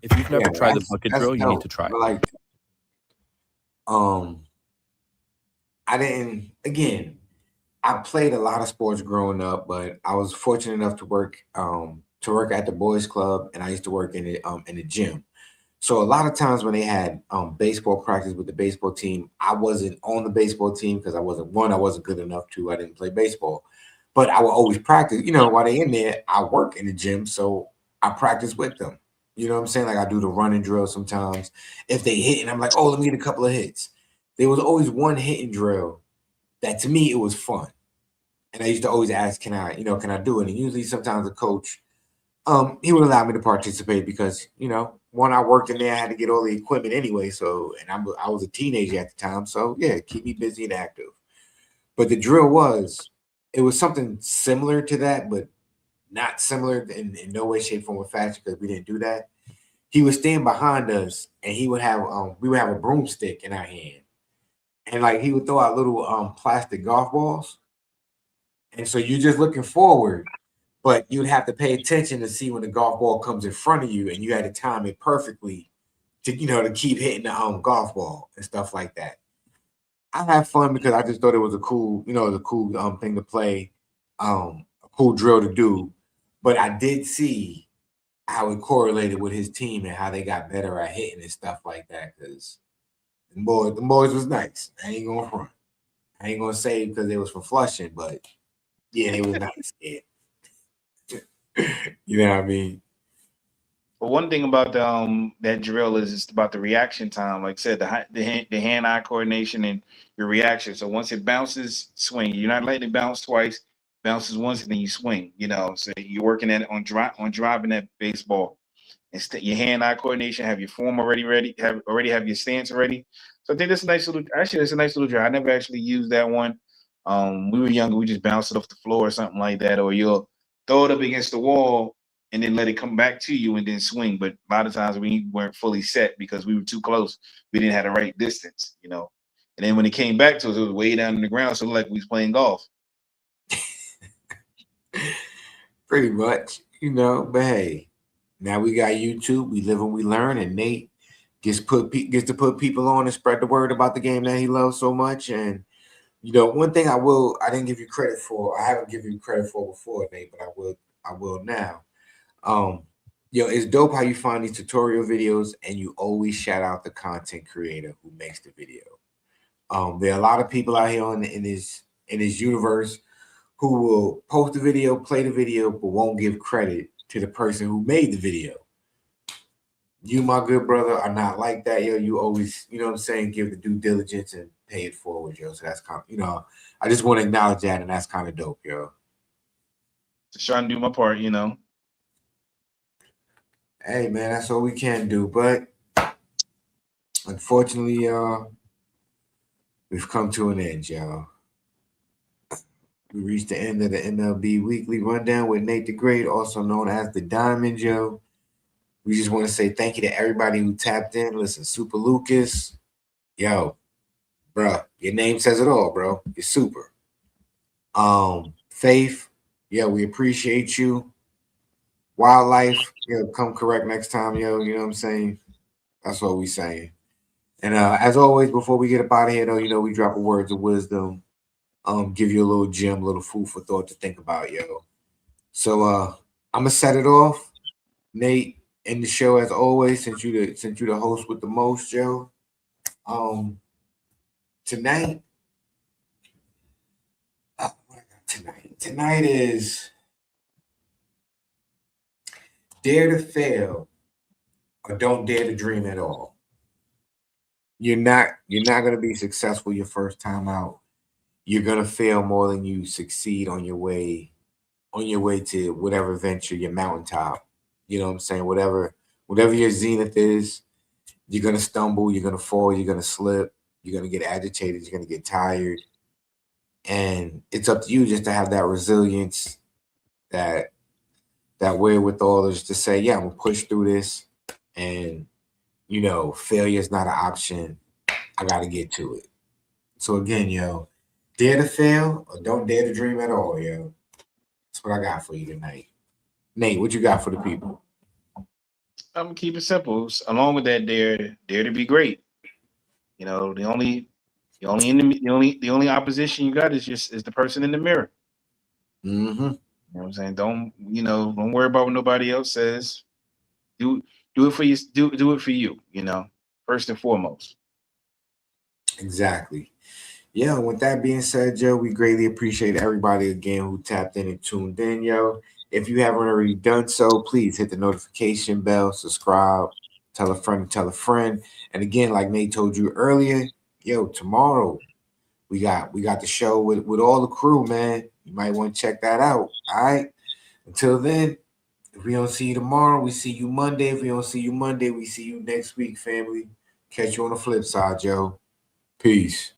If you've never tried the bucket drill, you need to try it. Like, I played a lot of sports growing up, but I was fortunate enough to work to work at the boys club, and I used to work in the gym. So a lot of times when they had baseball practice with the baseball team, I wasn't on the baseball team because I wasn't good enough to. I didn't play baseball, but I would always practice. While they in there, I work in the gym, so I practice with them. You know what I'm saying? Like I do the running drill sometimes. If they hit, and I'm like, oh, let me get a couple of hits. There was always one hitting drill that to me it was fun, and I used to always ask, can I do it? And usually, sometimes the coach, he would allow me to participate because one, I worked in there, I had to get all the equipment anyway. So, and I was a teenager at the time, so yeah, keep me busy and active. But the drill it was something similar to that, but not similar in no way, shape, form, or fashion because we didn't do that. He would stand behind us, and we would have a broomstick in our hand, and like he would throw out little plastic golf balls, and so you're just looking forward. But you'd have to pay attention to see when the golf ball comes in front of you, and you had to time it perfectly to keep hitting the golf ball and stuff like that. I had fun because I just thought it was a cool thing to play, a cool drill to do. But I did see how it correlated with his team and how they got better at hitting and stuff like that. Because the boys was nice. I ain't gonna front. I ain't gonna say because they was from Flushing, but yeah, they was nice. Yeah. You know what I mean? But one thing about that drill is it's about the reaction time. Like I said, the hand-eye coordination and your reaction. So once it bounces, swing. You're not letting it bounce twice. Bounces once and then you swing. So you're working at it on driving that baseball. Instead, your hand-eye coordination, have your form already ready, have your stance ready. So I think that's a nice little drill. I never actually used that one. We were younger, we just bounced it off the floor or something like that, or you'll throw it up against the wall and then let it come back to you and then swing. But a lot of times we weren't fully set because we were too close. We didn't have the right distance, And then when it came back to us, it was way down in the ground, so it looked like we was playing golf. Pretty much, but hey, now we got YouTube. We live and we learn, and Nate gets to put people on and spread the word about the game that he loves so much. And one thing I didn't give you credit for. I haven't given you credit for before, Nate, but I will now. It's dope how you find these tutorial videos and you always shout out the content creator who makes the video. There are a lot of people out here in this universe who will post the video, play the video, but won't give credit to the person who made the video. You, my good brother, are not like that, yo. You always, what I'm saying, give the due diligence and pay it forward, yo. So that's kind of, I just want to acknowledge that, and that's kind of dope, yo. Just trying to do my part, Hey, man, that's all we can do. But unfortunately, we've come to an end, y'all. We reached the end of the MLB Weekly Rundown with Nate the Great, also known as the Diamond, yo. We just want to say thank you to everybody who tapped in. Listen, Super Lucas, yo, bro, your name says it all, bro. You're super. Faith, yeah, we appreciate you. Wildlife, come correct next time, yo. You know what I'm saying? That's what we saying. And as always, before we get up out of here, though, we drop a words of wisdom. Give you a little gem, a little food for thought to think about, yo. So I'm gonna set it off. Nate, in the show as always, since you the host with the most, yo. Tonight, tonight is dare to fail or don't dare to dream at all. You're not gonna be successful your first time out. You're gonna fail more than you succeed on your way to whatever venture, your mountaintop. You know what I'm saying? Whatever your zenith is, you're gonna stumble, you're gonna fall, you're gonna slip, you're gonna get agitated, you're gonna get tired. And it's up to you just to have that resilience, that wherewithal is to say, yeah, I'm gonna push through this, and failure is not an option. I gotta get to it. So again, yo, dare to fail or don't dare to dream at all, yo. That's what I got for you tonight. Nate, what you got for the people? I'm gonna keep it simple. Along with that, dare to be great. The only opposition you got is the person in the mirror. Mm-hmm. You know what I'm saying? Don't worry about what nobody else says. Do it for you. Do it for you. First and foremost. Exactly. Yeah, with that being said, Joe, we greatly appreciate everybody again who tapped in and tuned in, yo. If you haven't already done so, please hit the notification bell, subscribe, tell a friend, tell a friend. And again, like Nate told you earlier, yo, tomorrow we got the show with all the crew, man. You might want to check that out. All right. Until then, if we don't see you tomorrow, we see you Monday. If we don't see you Monday, we see you next week, family. Catch you on the flip side, Joe. Peace.